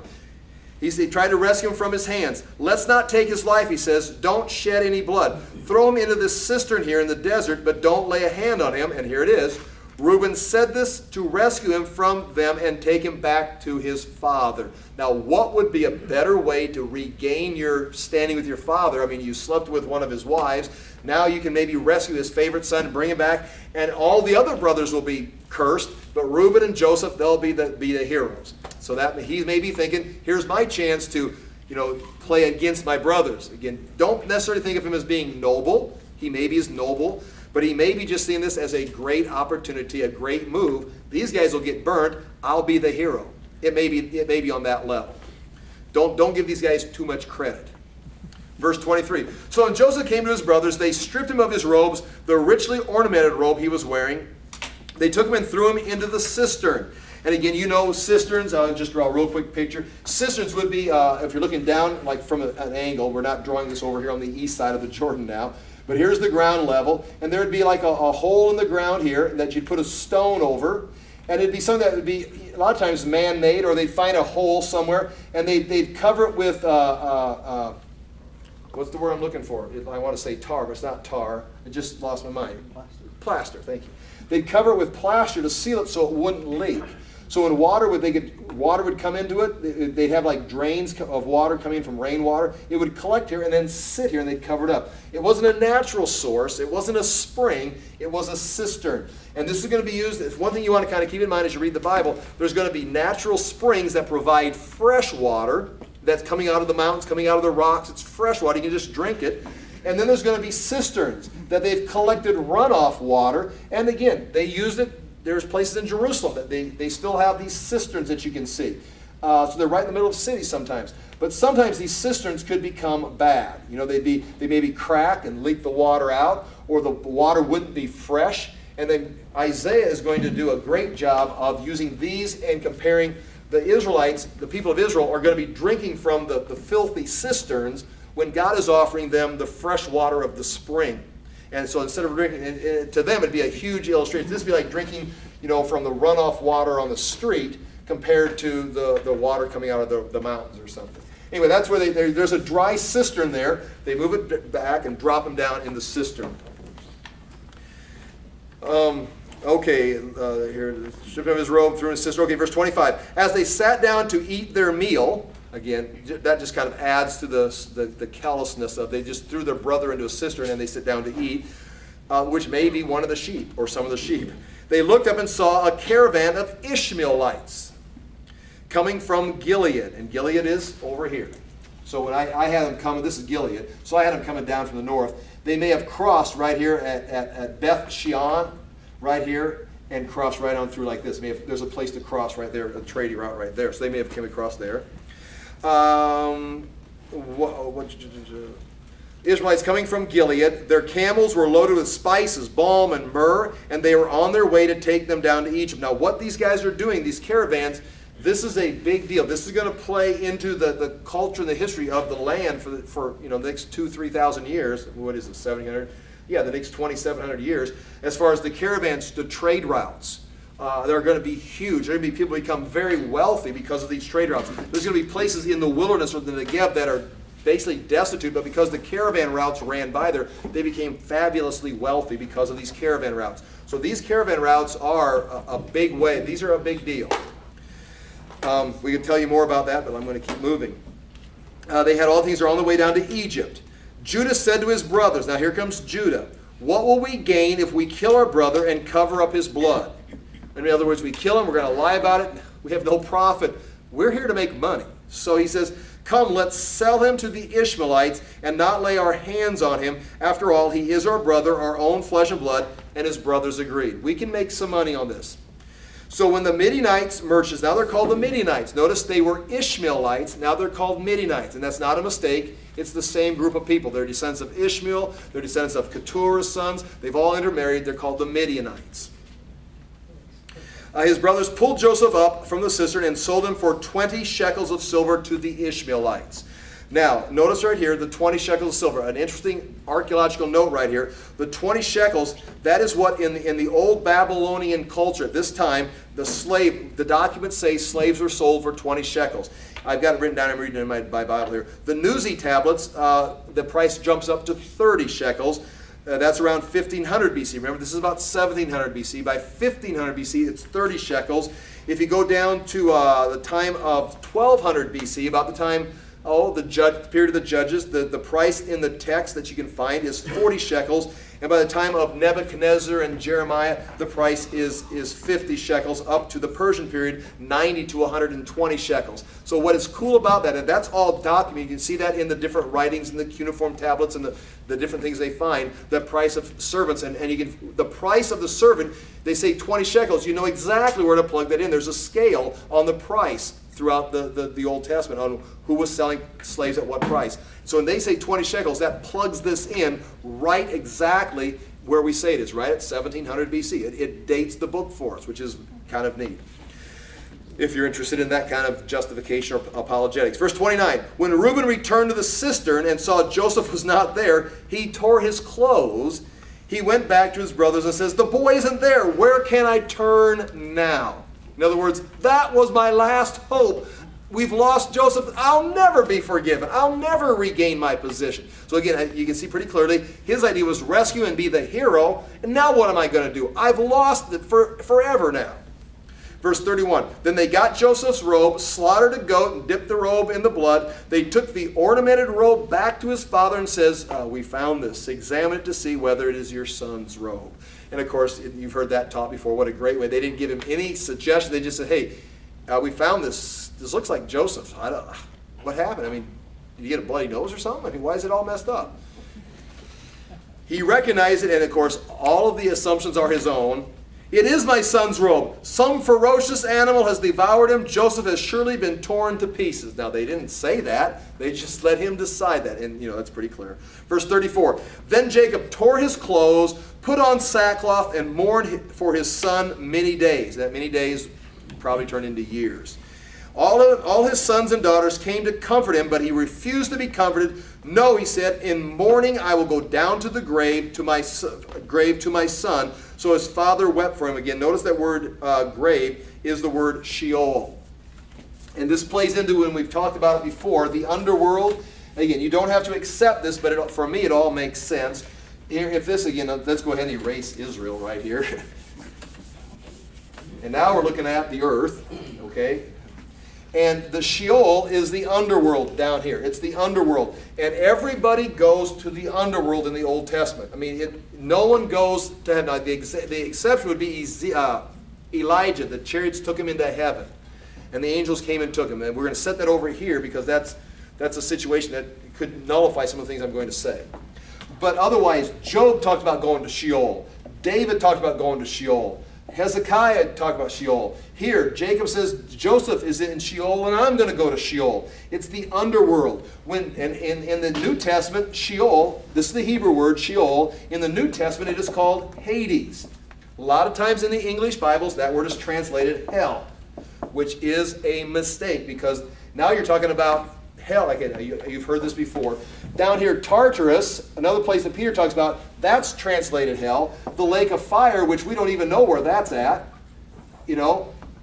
He tried to rescue him from his hands. Let's not take his life, he says. Don't shed any blood. Throw him into this cistern here in the desert, but don't lay a hand on him. And here it is. Reuben said this to rescue him from them and take him back to his father. Now, what would be a better way to regain your standing with your father? I mean, you slept with one of his wives. Now you can maybe rescue his favorite son and bring him back, and all the other brothers will be cursed, but Reuben and Joseph, they'll be the heroes. So that he may be thinking, here's my chance to, play against my brothers. Again, don't necessarily think of him as being noble. He maybe is noble, but he may be just seeing this as a great opportunity, a great move. These guys will get burnt. I'll be the hero. It may be on that level. Don't give these guys too much credit. Verse 23. So when Joseph came to his brothers, they stripped him of his robes, the richly ornamented robe he was wearing. They took him and threw him into the cistern. And again, cisterns, I'll just draw a real quick picture. Cisterns would be, if you're looking down like from an angle, we're not drawing this over here on the east side of the Jordan now, but here's the ground level, and there would be like a hole in the ground here that you'd put a stone over, and it'd be something that would be a lot of times man-made, or they'd find a hole somewhere, and they'd cover it with, what's the word I'm looking for? I want to say tar, but it's not tar. I just lost my mind. Plaster, thank you. They'd cover it with plaster to seal it so it wouldn't leak. So when water would come into it, they'd have like drains of water coming from rainwater. It would collect here and then sit here and they'd cover it up. It wasn't a natural source. It wasn't a spring. It was a cistern. And this is going to be used, it's one thing you want to kind of keep in mind as you read the Bible. There's going to be natural springs that provide fresh water that's coming out of the mountains, coming out of the rocks. It's fresh water. You can just drink it. And then there's going to be cisterns that they've collected runoff water. And again, they used it. There's places in Jerusalem that they still have these cisterns that you can see. So they're right in the middle of cities sometimes. But sometimes these cisterns could become bad. You know, they maybe crack and leak the water out, or the water wouldn't be fresh. And then Isaiah is going to do a great job of using these and comparing the Israelites, the people of Israel, are going to be drinking from the filthy cisterns when God is offering them the fresh water of the spring. And so instead of drinking, to them it'd be a huge illustration. This would be like drinking, you know, from the runoff water on the street compared to the water coming out of the mountains or something. Anyway, that's where there's a dry cistern there. They move it back and drop them down in the cistern. Here, stripped of his robe, threw in his cistern. Okay, verse 25. As they sat down to eat their meal, again, that just kind of adds to the callousness of they just threw their brother into a cistern and they sit down to eat, which may be one of the sheep or some of the sheep. They looked up and saw a caravan of Ishmaelites coming from Gilead, and Gilead is over here. So when I had them coming, this is Gilead, so I had them coming down from the north. They may have crossed right here at Beth Shean, right here, and crossed right on through like this. There's a place to cross right there, a trading route right there. So they may have come across there. Israelites coming from Gilead. Their camels were loaded with spices, balm, and myrrh, and they were on their way to take them down to Egypt. Now, what these guys are doing, these caravans, this is a big deal. This is going to play into the culture and the history of the land for the next 2,000-3,000 years. What is it, 700? Yeah, the next 2,700 years. As far as the caravans, the trade routes. They're going to be huge. There are going to be people who become very wealthy because of these trade routes. There's going to be places in the wilderness or the Negev that are basically destitute, but because the caravan routes ran by there, they became fabulously wealthy because of these caravan routes. So these caravan routes are a big way. These are a big deal. We can tell you more about that, but I'm going to keep moving. They had all things are on the way down to Egypt. Judah said to his brothers, now here comes Judah, what will we gain if we kill our brother and cover up his blood? In other words, we kill him, we're going to lie about it, we have no profit. We're here to make money. So he says, come, let's sell him to the Ishmaelites and not lay our hands on him. After all, he is our brother, our own flesh and blood, and his brothers agreed. We can make some money on this. So when the Midianites, merchants, now they're called the Midianites. Notice they were Ishmaelites, now they're called Midianites. And that's not a mistake. It's the same group of people. They're descendants of Ishmael. They're descendants of Keturah's sons. They've all intermarried. They're called the Midianites. His brothers pulled Joseph up from the cistern and sold him for 20 shekels of silver to the Ishmaelites. Now, notice right here, the 20 shekels of silver. An interesting archaeological note right here. The 20 shekels, that is what in the old Babylonian culture at this time, the documents say slaves were sold for 20 shekels. I've got it written down, I'm reading it in my Bible here. The Nuzi tablets, the price jumps up to 30 shekels. That's around 1500 BC. Remember, this is about 1700 BC. By 1500 BC, it's 30 shekels. If you go down to the time of 1200 BC, about the time, the period of the judges, the price in the text that you can find is 40 shekels. And by the time of Nebuchadnezzar and Jeremiah, the price is 50 shekels, up to the Persian period, 90 to 120 shekels. So what is cool about that, and that's all documented, you can see that in the different writings in the cuneiform tablets and the different things they find, the price of servants. And you can, the price of the servant, they say 20 shekels, you know exactly where to plug that in. There's a scale on the price throughout the Old Testament on who was selling slaves at what price. So when they say 20 shekels, that plugs this in right exactly where we say it is, right at 1700 BC. It dates the book for us, which is kind of neat, if you're interested in that kind of justification or apologetics. Verse 29, when Reuben returned to the cistern and saw Joseph was not there, he tore his clothes. He went back to his brothers and says, the boy isn't there. Where can I turn now? In other words, that was my last hope. We've lost Joseph. I'll never be forgiven. I'll never regain my position. So again, you can see pretty clearly, his idea was rescue and be the hero. And now what am I going to do? I've lost it forever now. Verse 31, then they got Joseph's robe, slaughtered a goat, and dipped the robe in the blood. They took the ornamented robe back to his father and says, we found this. Examine it to see whether it is your son's robe. And of course, you've heard that taught before. What a great way. They didn't give him any suggestion. They just said, hey, we found this. This looks like Joseph's. What happened? I mean, did you get a bloody nose or something? I mean, why is it all messed up? He recognized it, and of course, all of the assumptions are his own. It is my son's robe. Some ferocious animal has devoured him. Joseph has surely been torn to pieces. Now, they didn't say that. They just let him decide that. And, that's pretty clear. Verse 34, then Jacob tore his clothes, put on sackcloth, and mourned for his son many days. That many days probably turned into years. All his sons and daughters came to comfort him, but he refused to be comforted. No, he said, in mourning I will go down to the grave to my son. So his father wept for him. Again, notice that word grave is the word Sheol. And this plays into, when we've talked about it before, the underworld. Again, you don't have to accept this, but for me it all makes sense. Here, if this, again, let's go ahead and erase Israel right here. And now we're looking at the earth, okay? And the Sheol is the underworld down here. It's the underworld. And everybody goes to the underworld in the Old Testament. I mean, no one goes to heaven. Now, the exception would be Elijah. The chariots took him into heaven. And the angels came and took him. And we're going to set that over here because that's a situation that could nullify some of the things I'm going to say. But otherwise, Job talked about going to Sheol. David talked about going to Sheol. Hezekiah talked about Sheol. Here, Jacob says, Joseph is in Sheol, and I'm going to go to Sheol. It's the underworld. In the New Testament, Sheol, this is the Hebrew word, Sheol. In the New Testament, it is called Hades. A lot of times in the English Bibles, that word is translated hell, which is a mistake, because now you're talking about hell. Again, you've heard this before. Down here, Tartarus, another place that Peter talks about, that's translated hell. The lake of fire, which we don't even know where that's at,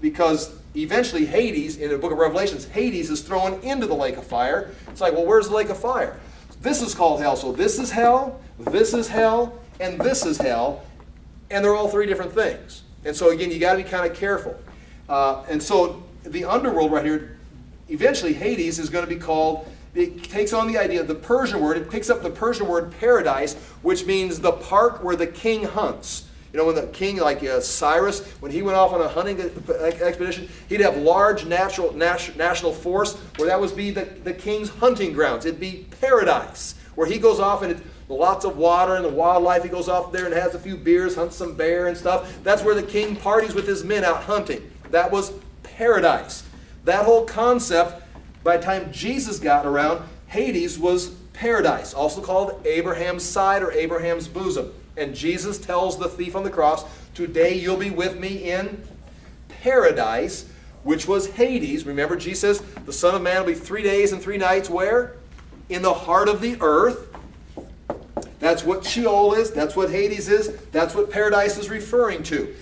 because eventually Hades, in the book of Revelations, Hades is thrown into the lake of fire. It's like, well, where's the lake of fire? This is called hell. So this is hell, and this is hell, and they're all three different things. And so again, you got to be kind of careful. And so the underworld right here, eventually Hades is going to be called, it takes on the idea of the Persian word, it picks up the Persian word paradise, which means the park where the king hunts. When the king, like Cyrus, when he went off on a hunting expedition, he'd have large national forest where that would be the king's hunting grounds. It'd be paradise, where he goes off and it's lots of water and the wildlife. He goes off there and has a few beers, hunts some bear and stuff. That's where the king parties with his men out hunting. That was paradise. That whole concept, by the time Jesus got around, Hades was paradise, also called Abraham's side or Abraham's bosom. And Jesus tells the thief on the cross, today you'll be with me in paradise, which was Hades. Remember, Jesus says, the Son of Man will be 3 days and 3 nights where? In the heart of the earth. That's what Sheol is. That's what Hades is. That's what paradise is referring to.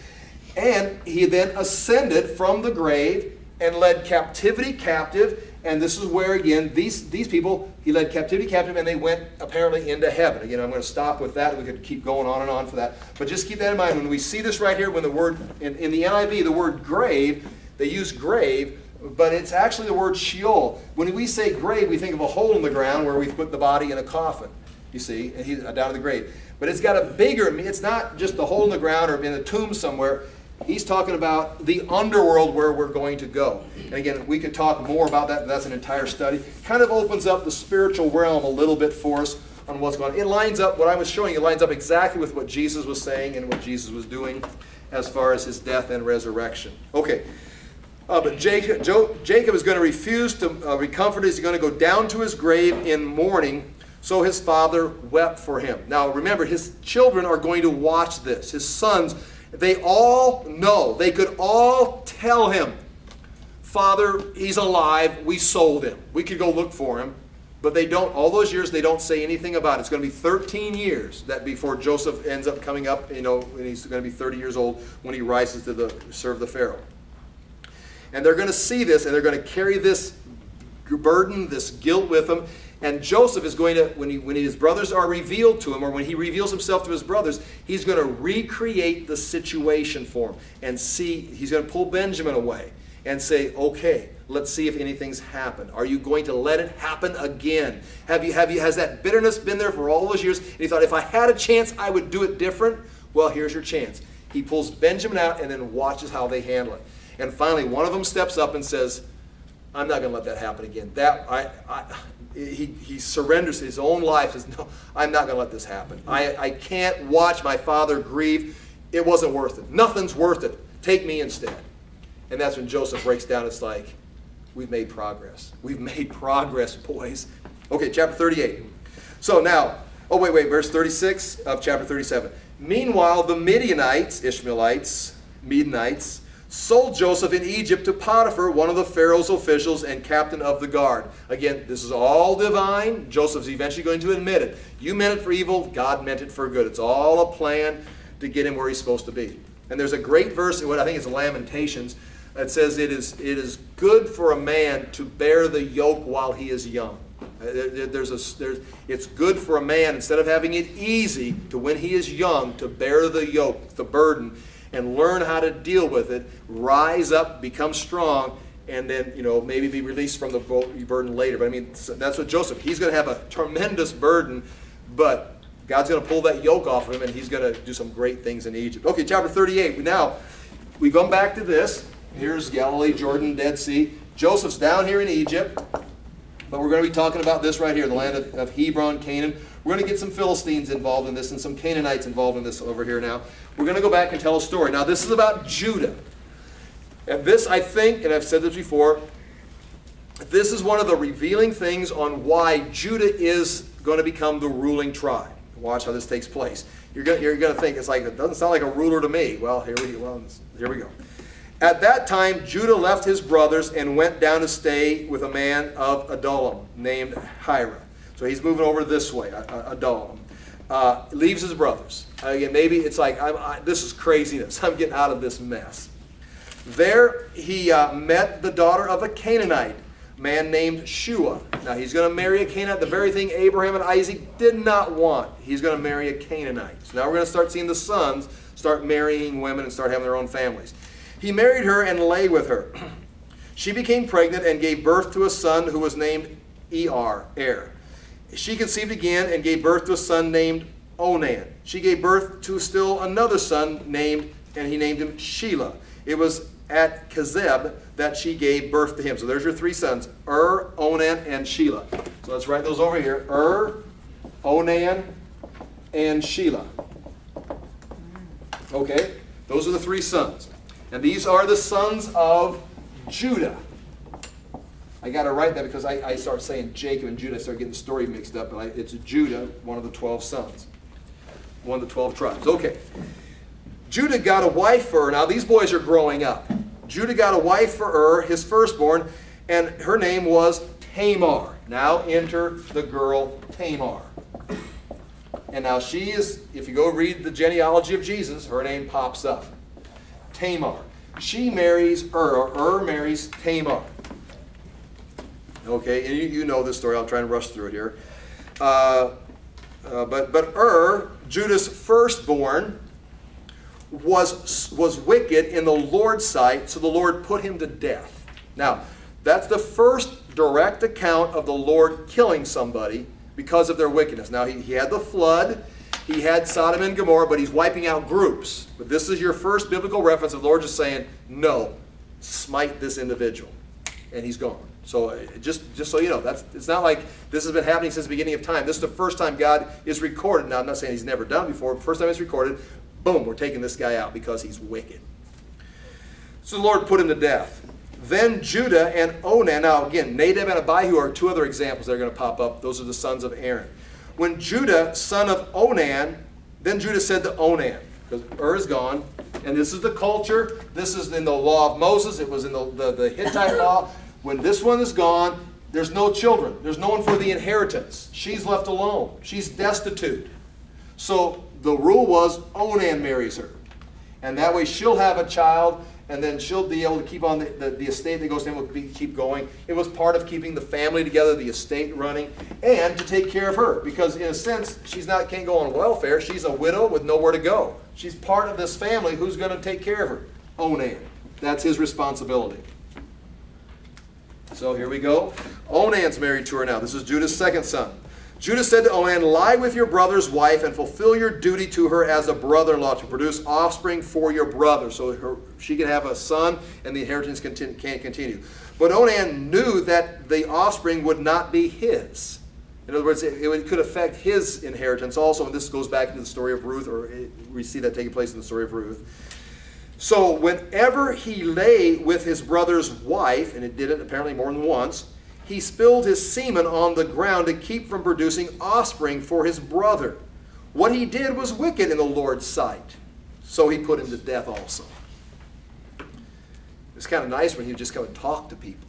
And he then ascended from the grave and led captivity captive. And this is where, again, these people, he led captivity captive, and they went apparently into heaven. Again, I'm going to stop with that. We could keep going on and on for that. But just keep that in mind. When we see this right here, when the word, in the NIV, the word grave, they use grave, but it's actually the word Sheol. When we say grave, we think of a hole in the ground where we put the body in a coffin, you see, and he's down in the grave. But it's got a bigger, it's not just a hole in the ground or in a tomb somewhere. He's talking about the underworld where we're going to go. And again, we could talk more about that, but that's an entire study. Kind of opens up the spiritual realm a little bit for us on what's going on. It lines up, what I was showing you, lines up exactly with what Jesus was saying and what Jesus was doing as far as his death and resurrection. Okay, but Jacob is going to refuse to be comforted. He's going to go down to his grave in mourning. So his father wept for him. Now remember, his children are going to watch this. His sons, they all know, they could all tell him, Father, he's alive, we sold him. We could go look for him. But they don't, all those years, they don't say anything about it. It's going to be 13 years that before Joseph ends up coming up, and he's going to be 30 years old when he rises to serve the Pharaoh. And they're going to see this, and they're going to carry this burden, this guilt with them. And Joseph is going to, when his brothers are revealed to him, or when he reveals himself to his brothers, he's going to recreate the situation for him. And see, he's going to pull Benjamin away and say, okay, let's see if anything's happened. Are you going to let it happen again? Has that bitterness been there for all those years? And he thought, if I had a chance, I would do it different. Well, here's your chance. He pulls Benjamin out and then watches how they handle it. And finally, one of them steps up and says, I'm not going to let that happen again. He surrenders his own life. Says, no, I'm not going to let this happen. I can't watch my father grieve. It wasn't worth it. Nothing's worth it. Take me instead. And that's when Joseph breaks down. It's like, we've made progress. We've made progress, boys. Okay, chapter 38. So now, verse 36 of chapter 37. Meanwhile, the Midianites, Ishmaelites, Midianites, sold Joseph in Egypt to Potiphar, one of the Pharaoh's officials and captain of the guard. Again, this is all divine. Joseph's eventually going to admit it. You meant it for evil. God meant it for good. It's all a plan to get him where he's supposed to be. And there's a great verse in what I think is Lamentations that says it is good for a man to bear the yoke while he is young. It's good for a man, instead of having it easy, to when he is young, to bear the yoke, the burden, and learn how to deal with it, rise up, become strong, and then, maybe be released from the burden later. But I mean, that's what Joseph, he's going to have a tremendous burden, but God's going to pull that yoke off of him, and he's going to do some great things in Egypt. Okay, chapter 38. Now, we come back to this. Here's Galilee, Jordan, Dead Sea. Joseph's down here in Egypt, but we're going to be talking about this right here, the land of Hebron, Canaan. We're going to get some Philistines involved in this and some Canaanites involved in this over here now. We're going to go back and tell a story. Now, this is about Judah. And this, I think, and I've said this before, this is one of the revealing things on why Judah is going to become the ruling tribe. Watch how this takes place. You're going to think, it's like, it doesn't sound like a ruler to me. Well, here we go. At that time, Judah left his brothers and went down to stay with a man of Adullam named Hira. So he's moving over this way, Adullam. Leaves his brothers. Again, maybe it's like, this is craziness. I'm getting out of this mess. There he met the daughter of a Canaanite man named Shua. Now he's going to marry a Canaanite, the very thing Abraham and Isaac did not want. He's going to marry a Canaanite. So now we're going to start seeing the sons start marrying women and start having their own families. He married her and lay with her. She became pregnant and gave birth to a son who was named Er. She conceived again and gave birth to a son named Onan. She gave birth to still another son and he named him Shelah. It was at Kezeb that she gave birth to him. So there's your three sons, Onan, and Shelah. So let's write those over here. Onan, and Shelah. Okay, those are the three sons. And these are the sons of Judah. I got to write that because I start saying Jacob and Judah. I start getting the story mixed up. But it's Judah, one of the 12 sons. One of the 12 tribes. Okay. Judah got a wife for her. Now these boys are growing up. Judah got a wife for his firstborn, and her name was Tamar. Now enter the girl Tamar. And now she is, if you go read the genealogy of Jesus, her name pops up. Tamar. She marries or marries Tamar. Okay, and you know this story. I'll try and rush through it here. But Judah's firstborn, was wicked in the Lord's sight, so the Lord put him to death. Now, that's the first direct account of the Lord killing somebody because of their wickedness. Now, he had the flood. He had Sodom and Gomorrah, but he's wiping out groups. But this is your first biblical reference of the Lord just saying, no, smite this individual. And he's gone. So just so you know, it's not like this has been happening since the beginning of time. This is the first time God is recorded. Now, I'm not saying he's never done before. First time it's recorded, boom, we're taking this guy out because he's wicked. So the Lord put him to death. Then Judah and Onan, now again, Nadab and Abihu are two other examples that are going to pop up. Those are the sons of Aaron. When Judah, son of Onan, then Judah said to Onan, because is gone, and this is the culture, this is in the law of Moses, it was in the Hittite law. When this one is gone, there's no children. There's no one for the inheritance. She's left alone. She's destitute. So the rule was Onan marries her. And that way she'll have a child, and then she'll be able to keep on the estate that goes to him will keep going. It was part of keeping the family together, the estate running, and to take care of her, because in a sense, can't go on welfare. She's a widow with nowhere to go. She's part of this family. Who's going to take care of her? Onan. That's his responsibility. So here we go. Onan's married to her now. This is Judah's second son. Judah said to Onan, lie with your brother's wife and fulfill your duty to her as a brother-in-law to produce offspring for your brother. So she can have a son and the inheritance can't continue. But Onan knew that the offspring would not be his. In other words, it could affect his inheritance also. And this goes back to the story of Ruth, or we see that taking place in the story of Ruth. So whenever he lay with his brother's wife, and it did it apparently more than once, he spilled his semen on the ground to keep from producing offspring for his brother. What he did was wicked in the Lord's sight. So he put him to death also. It's kind of nice when you just come and talk to people.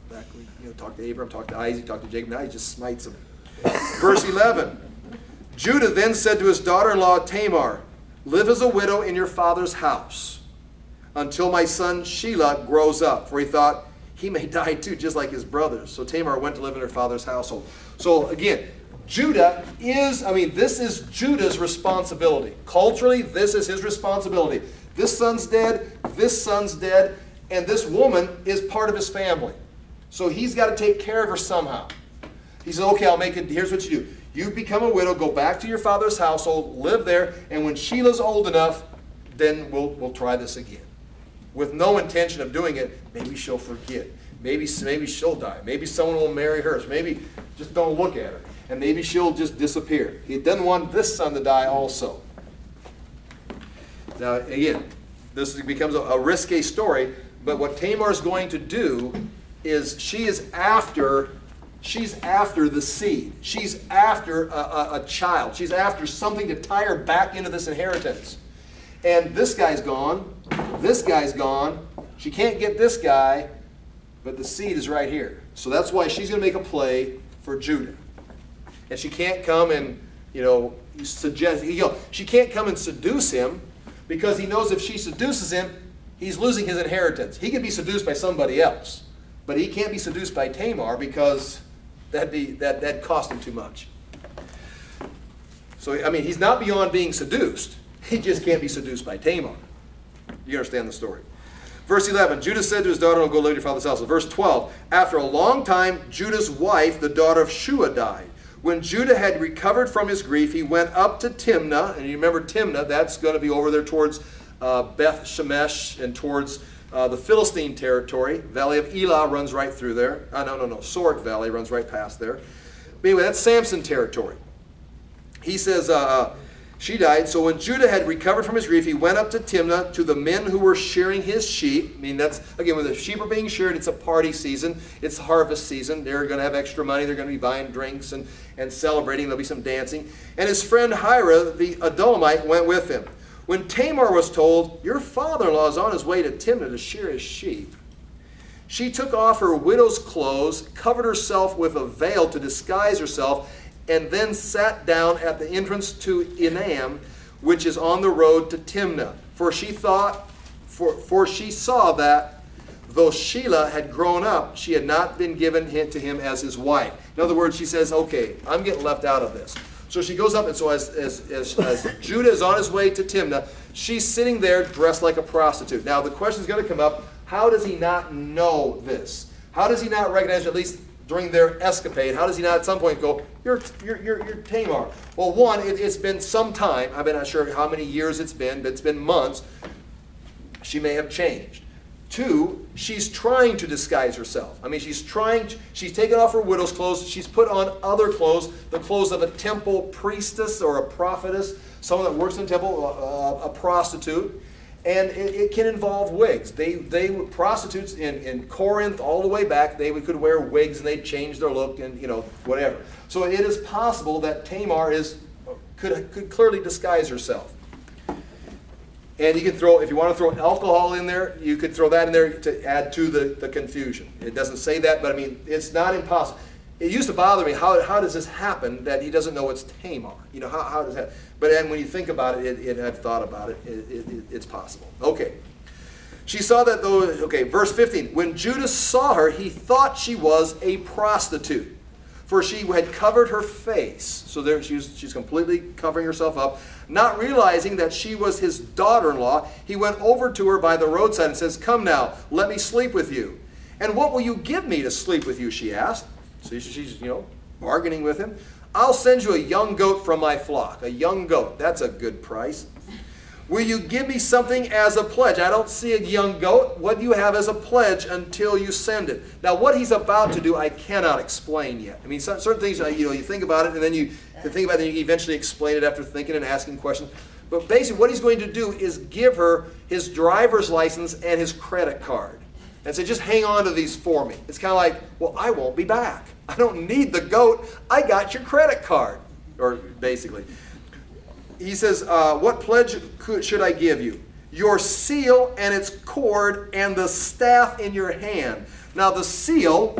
Back when talk to Abraham, talk to Isaac, talk to Jacob. Now he just smites them. Verse 11. Judah then said to his daughter-in-law Tamar, live as a widow in your father's house until my son Shelah grows up. For he thought, he may die too, just like his brothers. So Tamar went to live in her father's household. So again, this is Judah's responsibility. Culturally, this is his responsibility. This son's dead, and this woman is part of his family. So he's got to take care of her somehow. He said, okay, I'll make it. Here's what you do. You become a widow, go back to your father's household, live there, and when Shelah's old enough, then we'll try this again. With no intention of doing it, maybe she'll forget. Maybe she'll die. Maybe someone will marry her. So maybe just don't look at her. And maybe she'll just disappear. He doesn't want this son to die also. Now, again, this becomes a risque story, but what Tamar's going to do is she's after the seed. She's after a child. She's after something to tie her back into this inheritance. And this guy's gone. This guy's gone. She can't get this guy, but the seed is right here. So that's why she's going to make a play for Judah. And she can't come and, she can't come and seduce him, because he knows if she seduces him, he's losing his inheritance. He can be seduced by somebody else, but he can't be seduced by Tamar, because that'd cost him too much. So, he's not beyond being seduced. He just can't be seduced by Tamar. You understand the story. Verse 11, Judah said to his daughter, go live in your father's house. Verse 12, after a long time, Judah's wife, the daughter of Shua, died. When Judah had recovered from his grief, he went up to Timnah. And you remember Timnah, that's going to be over there towards Beth Shemesh and towards the Philistine territory. Valley of Elah runs right through there. Sorek Valley runs right past there. But anyway, that's Samson territory. He says, she died. So when Judah had recovered from his grief, he went up to Timnah to the men who were shearing his sheep. That's, again, when the sheep are being sheared, it's a party season. It's harvest season. They're going to have extra money. They're going to be buying drinks and celebrating. There'll be some dancing. And his friend Hira, the Adullamite, went with him. When Tamar was told, your father-in-law is on his way to Timnah to shear his sheep, she took off her widow's clothes, covered herself with a veil to disguise herself, and then sat down at the entrance to Enam, which is on the road to Timnah. For she saw that though Shelah had grown up, she had not been given to him as his wife. In other words, she says, okay, I'm getting left out of this. So she goes up, and so as Judah is on his way to Timnah, she's sitting there dressed like a prostitute. Now the question is going to come up, how does he not know this? How does he not recognize, at least during their escapade, how does he not at some point go, you're Tamar? Well, one, it's been some time. I'm not sure how many years it's been, but it's been months. She may have changed. Two, she's trying to disguise herself. She's taken off her widow's clothes. She's put on other clothes, the clothes of a temple priestess or a prophetess, someone that works in the temple, a prostitute. And it can involve wigs. Prostitutes in Corinth all the way back, they could wear wigs and they'd change their look and whatever. So it is possible that Tamar could clearly disguise herself. And you can throw, if you want to throw alcohol in there, you could throw that in there to add to the confusion. It doesn't say that, but it's not impossible. It used to bother me, how does this happen that he doesn't know it's Tamar? How does that? But then when you think about it, I've thought about it, it's possible. Okay. She saw that though, okay, verse 15. When Judah saw her, he thought she was a prostitute, for she had covered her face. So there she's completely covering herself up. Not realizing that she was his daughter-in-law, he went over to her by the roadside and says, "Come now, let me sleep with you." "And what will you give me to sleep with you?" she asked. So she's, bargaining with him. "I'll send you a young goat from my flock." A young goat, that's a good price. "Will you give me something as a pledge?" "I don't see a young goat. What do you have as a pledge until you send it?" Now, what he's about to do, I cannot explain yet. I mean, certain things, you think about it, and then you think about it, and you eventually explain it after thinking and asking questions. But basically, what he's going to do is give her his driver's license and his credit card. And say, "Just hang on to these for me." It's kind of like, well, I won't be back. I don't need the goat. I got your credit card. Or basically. He says, "What pledge should I give you?" "Your seal and its cord and the staff in your hand." Now the seal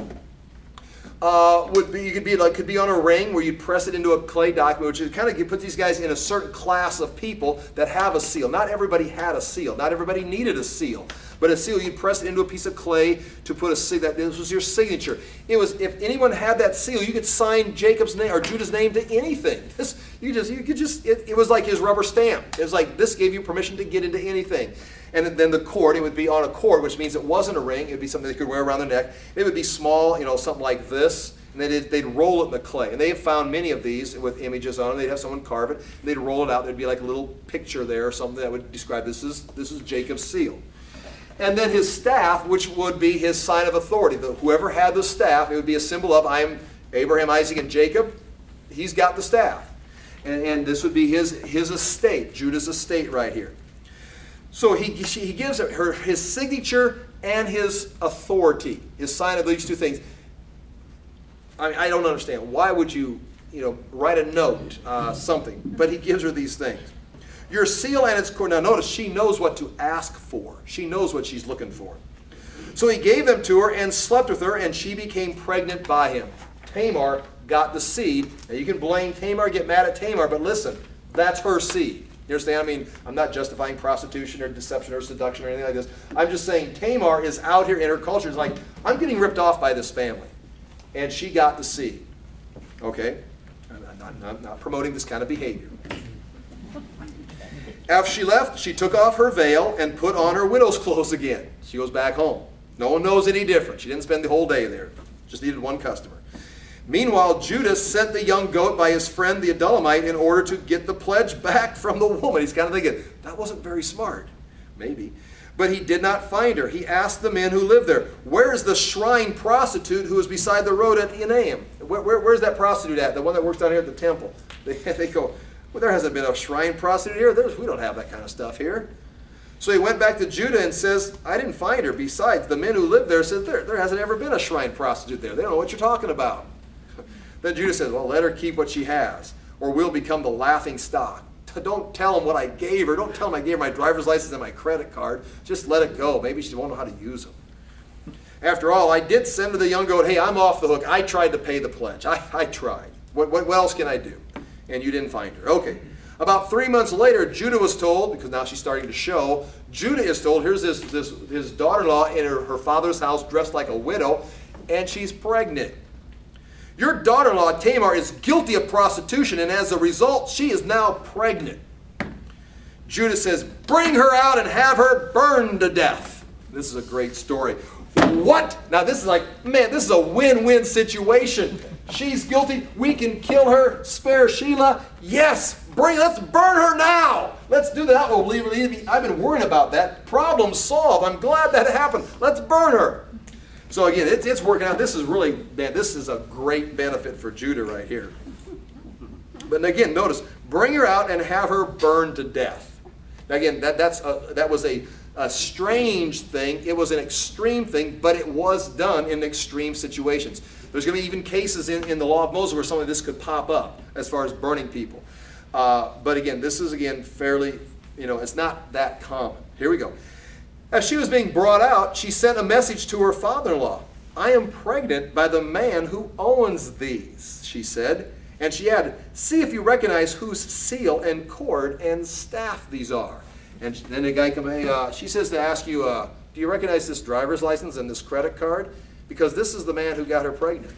could be on a ring where you press it into a clay document, which is kind of put these guys in a certain class of people that have a seal. Not everybody had a seal. Not everybody needed a seal. But a seal, you press it into a piece of clay to put a seal. This was your signature. It was, if anyone had that seal, you could sign Jacob's name or Judah's name to anything. It was like his rubber stamp. It was like this gave you permission to get into anything. And then the cord, it would be on a cord, which means it wasn't a ring. It would be something they could wear around their neck. It would be small, something like this. And they'd roll it in the clay. And they have found many of these with images on them. They'd have someone carve it. And they'd roll it out. There'd be like a little picture there or something that would describe this is Jacob's seal. And then his staff, which would be his sign of authority. Whoever had the staff, it would be a symbol of, I am Abraham, Isaac, and Jacob. He's got the staff. And this would be his estate, Judah's estate right here. So he gives her his signature and his authority, his sign of these two things. I don't understand. Why would you, write a note, something? But he gives her these things. Your seal and its cord. Now notice, she knows what to ask for. She knows what she's looking for. So he gave them to her and slept with her, and she became pregnant by him. Tamar got the seed. Now you can blame Tamar, get mad at Tamar, but listen, that's her seed. You understand? I mean, I'm not justifying prostitution or deception or seduction or anything like this. I'm just saying Tamar is out here in her culture. It's like, I'm getting ripped off by this family. And she got the seed. Okay? I'm not promoting this kind of behavior. After she left, she took off her veil and put on her widow's clothes again. She goes back home. No one knows any different. She didn't spend the whole day there. Just needed one customer. Meanwhile, Judah sent the young goat by his friend the Adullamite in order to get the pledge back from the woman. He's kind of thinking, that wasn't very smart. Maybe. But he did not find her. He asked the men who lived there, "Where is the shrine prostitute who is beside the road at Enaim?" Where's that prostitute at? The one that works down here at the temple. They go, "Well, there hasn't been a shrine prostitute here. We don't have that kind of stuff here." So he went back to Judah and says, "I didn't find her. Besides, the men who live there said there hasn't ever been a shrine prostitute there. They don't know what you're talking about." Then Judah says, "Well, let her keep what she has, or we'll become the laughing stock. Don't tell them what I gave her. Don't tell them I gave her my driver's license and my credit card. Just let it go. Maybe she won't know how to use them. After all, I did send to the young goat, hey, I'm off the hook. I tried to pay the pledge. I tried. What else can I do?" And you didn't find her. Okay. About 3 months later, Judah was told, because now she's starting to show, Judah is told, here's his daughter-in-law in her father's house dressed like a widow, and she's pregnant. "Your daughter-in-law, Tamar, is guilty of prostitution, and as a result, she is now pregnant." Judah says, "Bring her out and have her burned to death." This is a great story. What? Now this is like, man, this is a win-win situation. She's guilty. We can kill her. Spare Sheila. Yes, let's burn her now. Let's do that. Oh, believe me, I've been worrying about that. Problem solved. I'm glad that happened. Let's burn her. So again, it's working out. This is really, man, this is a great benefit for Judah right here. But again, notice, bring her out and have her burned to death. Now again, that was a strange thing. It was an extreme thing, but it was done in extreme situations. There's going to be even cases in the law of Moses where some of this could pop up as far as burning people. But again, this is fairly, it's not that common. Here we go. As she was being brought out, she sent a message to her father-in-law. "I am pregnant by the man who owns these," she said. And she added, "See if you recognize whose seal and cord and staff these are." And then the guy comes, "Hey, she says to ask you, Do you recognize this driver's license and this credit card? Because this is the man who got her pregnant.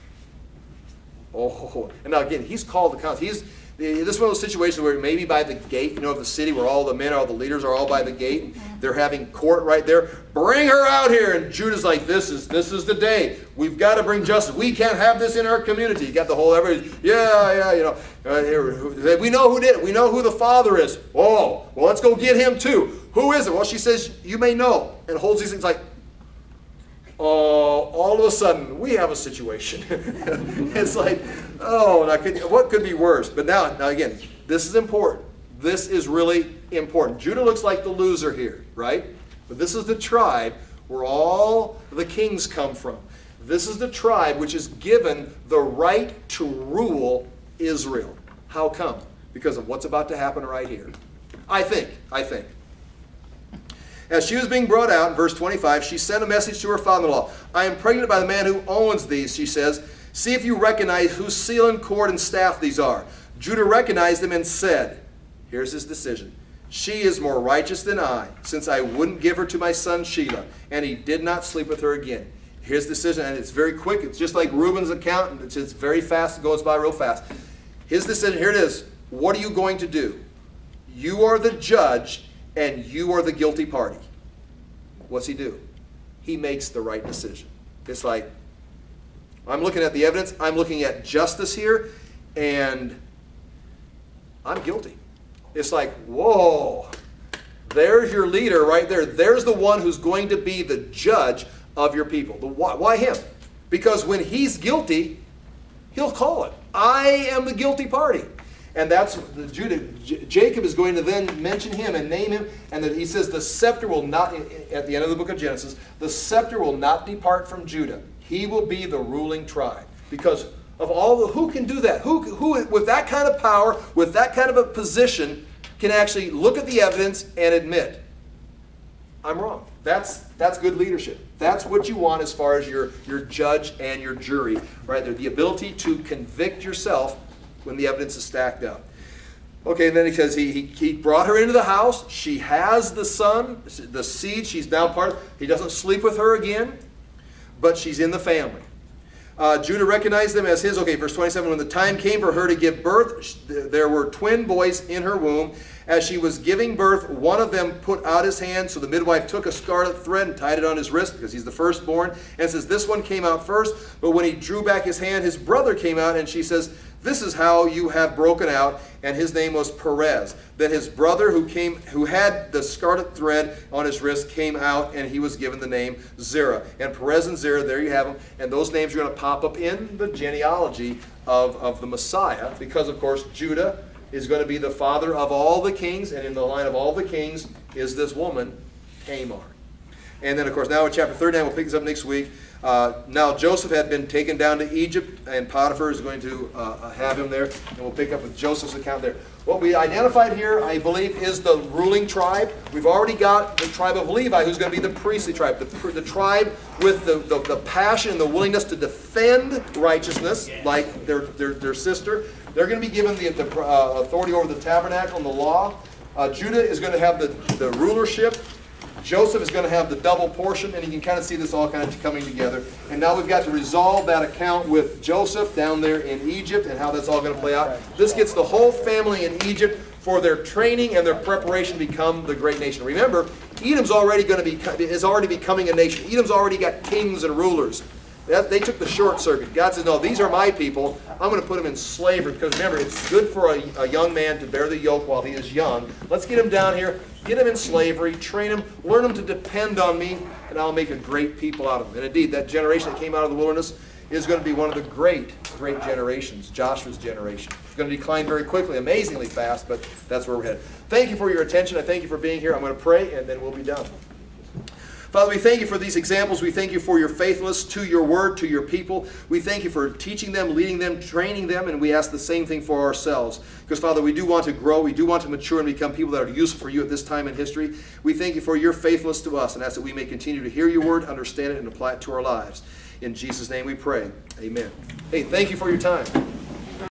Oh, and now again, he's called the council. This is one of those situations where maybe by the gate, of the city where all the men, all the leaders are all by the gate. They're having court right there. Bring her out here. And Judah's like, this is the day. We've got to bring justice. We can't have this in our community. You got the whole everybody. We know who did it. We know who the father is. Oh, well, let's go get him too. Who is it? Well, she says, you may know. And holds these things like, all of a sudden, we have a situation. It's like, what could be worse? But now again, this is important. This is really important. Judah looks like the loser here, right? But this is the tribe where all the kings come from. This is the tribe which is given the right to rule Israel. How come? Because of what's about to happen right here. I think. As she was being brought out, in verse 25, she sent a message to her father-in-law. I am pregnant by the man who owns these, she says. See if you recognize whose seal and cord and staff these are. Judah recognized them and said, here's his decision. She is more righteous than I, since I wouldn't give her to my son Shelah, and he did not sleep with her again. Here's the decision, and it's very quick. It's just like Reuben's account. It's very fast. It goes by real fast. His decision, here it is. What are you going to do? You are the judge, and you are the guilty party. What's he do? He makes the right decision. It's like, I'm looking at the evidence, I'm looking at justice here, and I'm guilty. It's like, whoa, there's your leader right there. There's the one who's going to be the judge of your people. Why him? Because when he's guilty, he'll call it. I am the guilty party. And that's Jacob is going to then mention him and name him. And that he says the scepter will not, at the end of the book of Genesis, the scepter will not depart from Judah. He will be the ruling tribe. Because of who can do that? Who with that kind of power, with that kind of a position, can actually look at the evidence and admit, I'm wrong. That's good leadership. That's what you want as far as your judge and your jury, right there. The ability to convict yourself when the evidence is stacked up. Okay, and then he says he brought her into the house. She has the son, the seed. She's now part of. He doesn't sleep with her again, but she's in the family. Judah recognized them as his. Okay, verse 27, when the time came for her to give birth, there were twin boys in her womb. As she was giving birth, one of them put out his hand, so the midwife took a scarlet thread and tied it on his wrist, because he's the firstborn, and says, this one came out first. But when he drew back his hand, his brother came out, and she says, this is how you have broken out, and his name was Perez. Then his brother who had the scarlet thread on his wrist came out, and he was given the name Zerah. And Perez and Zerah, there you have them, and those names are going to pop up in the genealogy of the Messiah, because of course Judah is going to be the father of all the kings, and in the line of all the kings is this woman, Tamar. And then, of course, now in chapter 39, we'll pick this up next week. Now Joseph had been taken down to Egypt, and Potiphar is going to have him there, and we'll pick up with Joseph's account there. What we identified here, I believe, is the ruling tribe. We've already got the tribe of Levi, who's going to be the priestly tribe, the tribe with the passion and the willingness to defend righteousness, like their sister. They're going to be given the authority over the tabernacle and the law. Judah is going to have the rulership. Joseph is going to have the double portion, and you can kind of see this all kind of coming together. And now we've got to resolve that account with Joseph down there in Egypt and how that's all going to play out. This gets the whole family in Egypt for their training and their preparation to become the great nation. Remember, Edom's is already becoming a nation. Edom's already got kings and rulers. They took the short circuit. God says, no, these are my people. I'm going to put them in slavery. Because remember, it's good for a young man to bear the yoke while he is young. Let's get him down here, get him in slavery, train him, learn him to depend on me, and I'll make a great people out of them. And indeed, that generation that came out of the wilderness is going to be one of the great generations, Joshua's generation. It's going to decline very quickly, amazingly fast, but that's where we're headed. Thank you for your attention. I thank you for being here. I'm going to pray, and then we'll be done. Father, we thank you for these examples. We thank you for your faithfulness to your word, to your people. We thank you for teaching them, leading them, training them, and we ask the same thing for ourselves. Because, Father, we do want to grow. We do want to mature and become people that are useful for you at this time in history. We thank you for your faithfulness to us and ask that we may continue to hear your word, understand it, and apply it to our lives. In Jesus' name we pray. Amen. Hey, thank you for your time.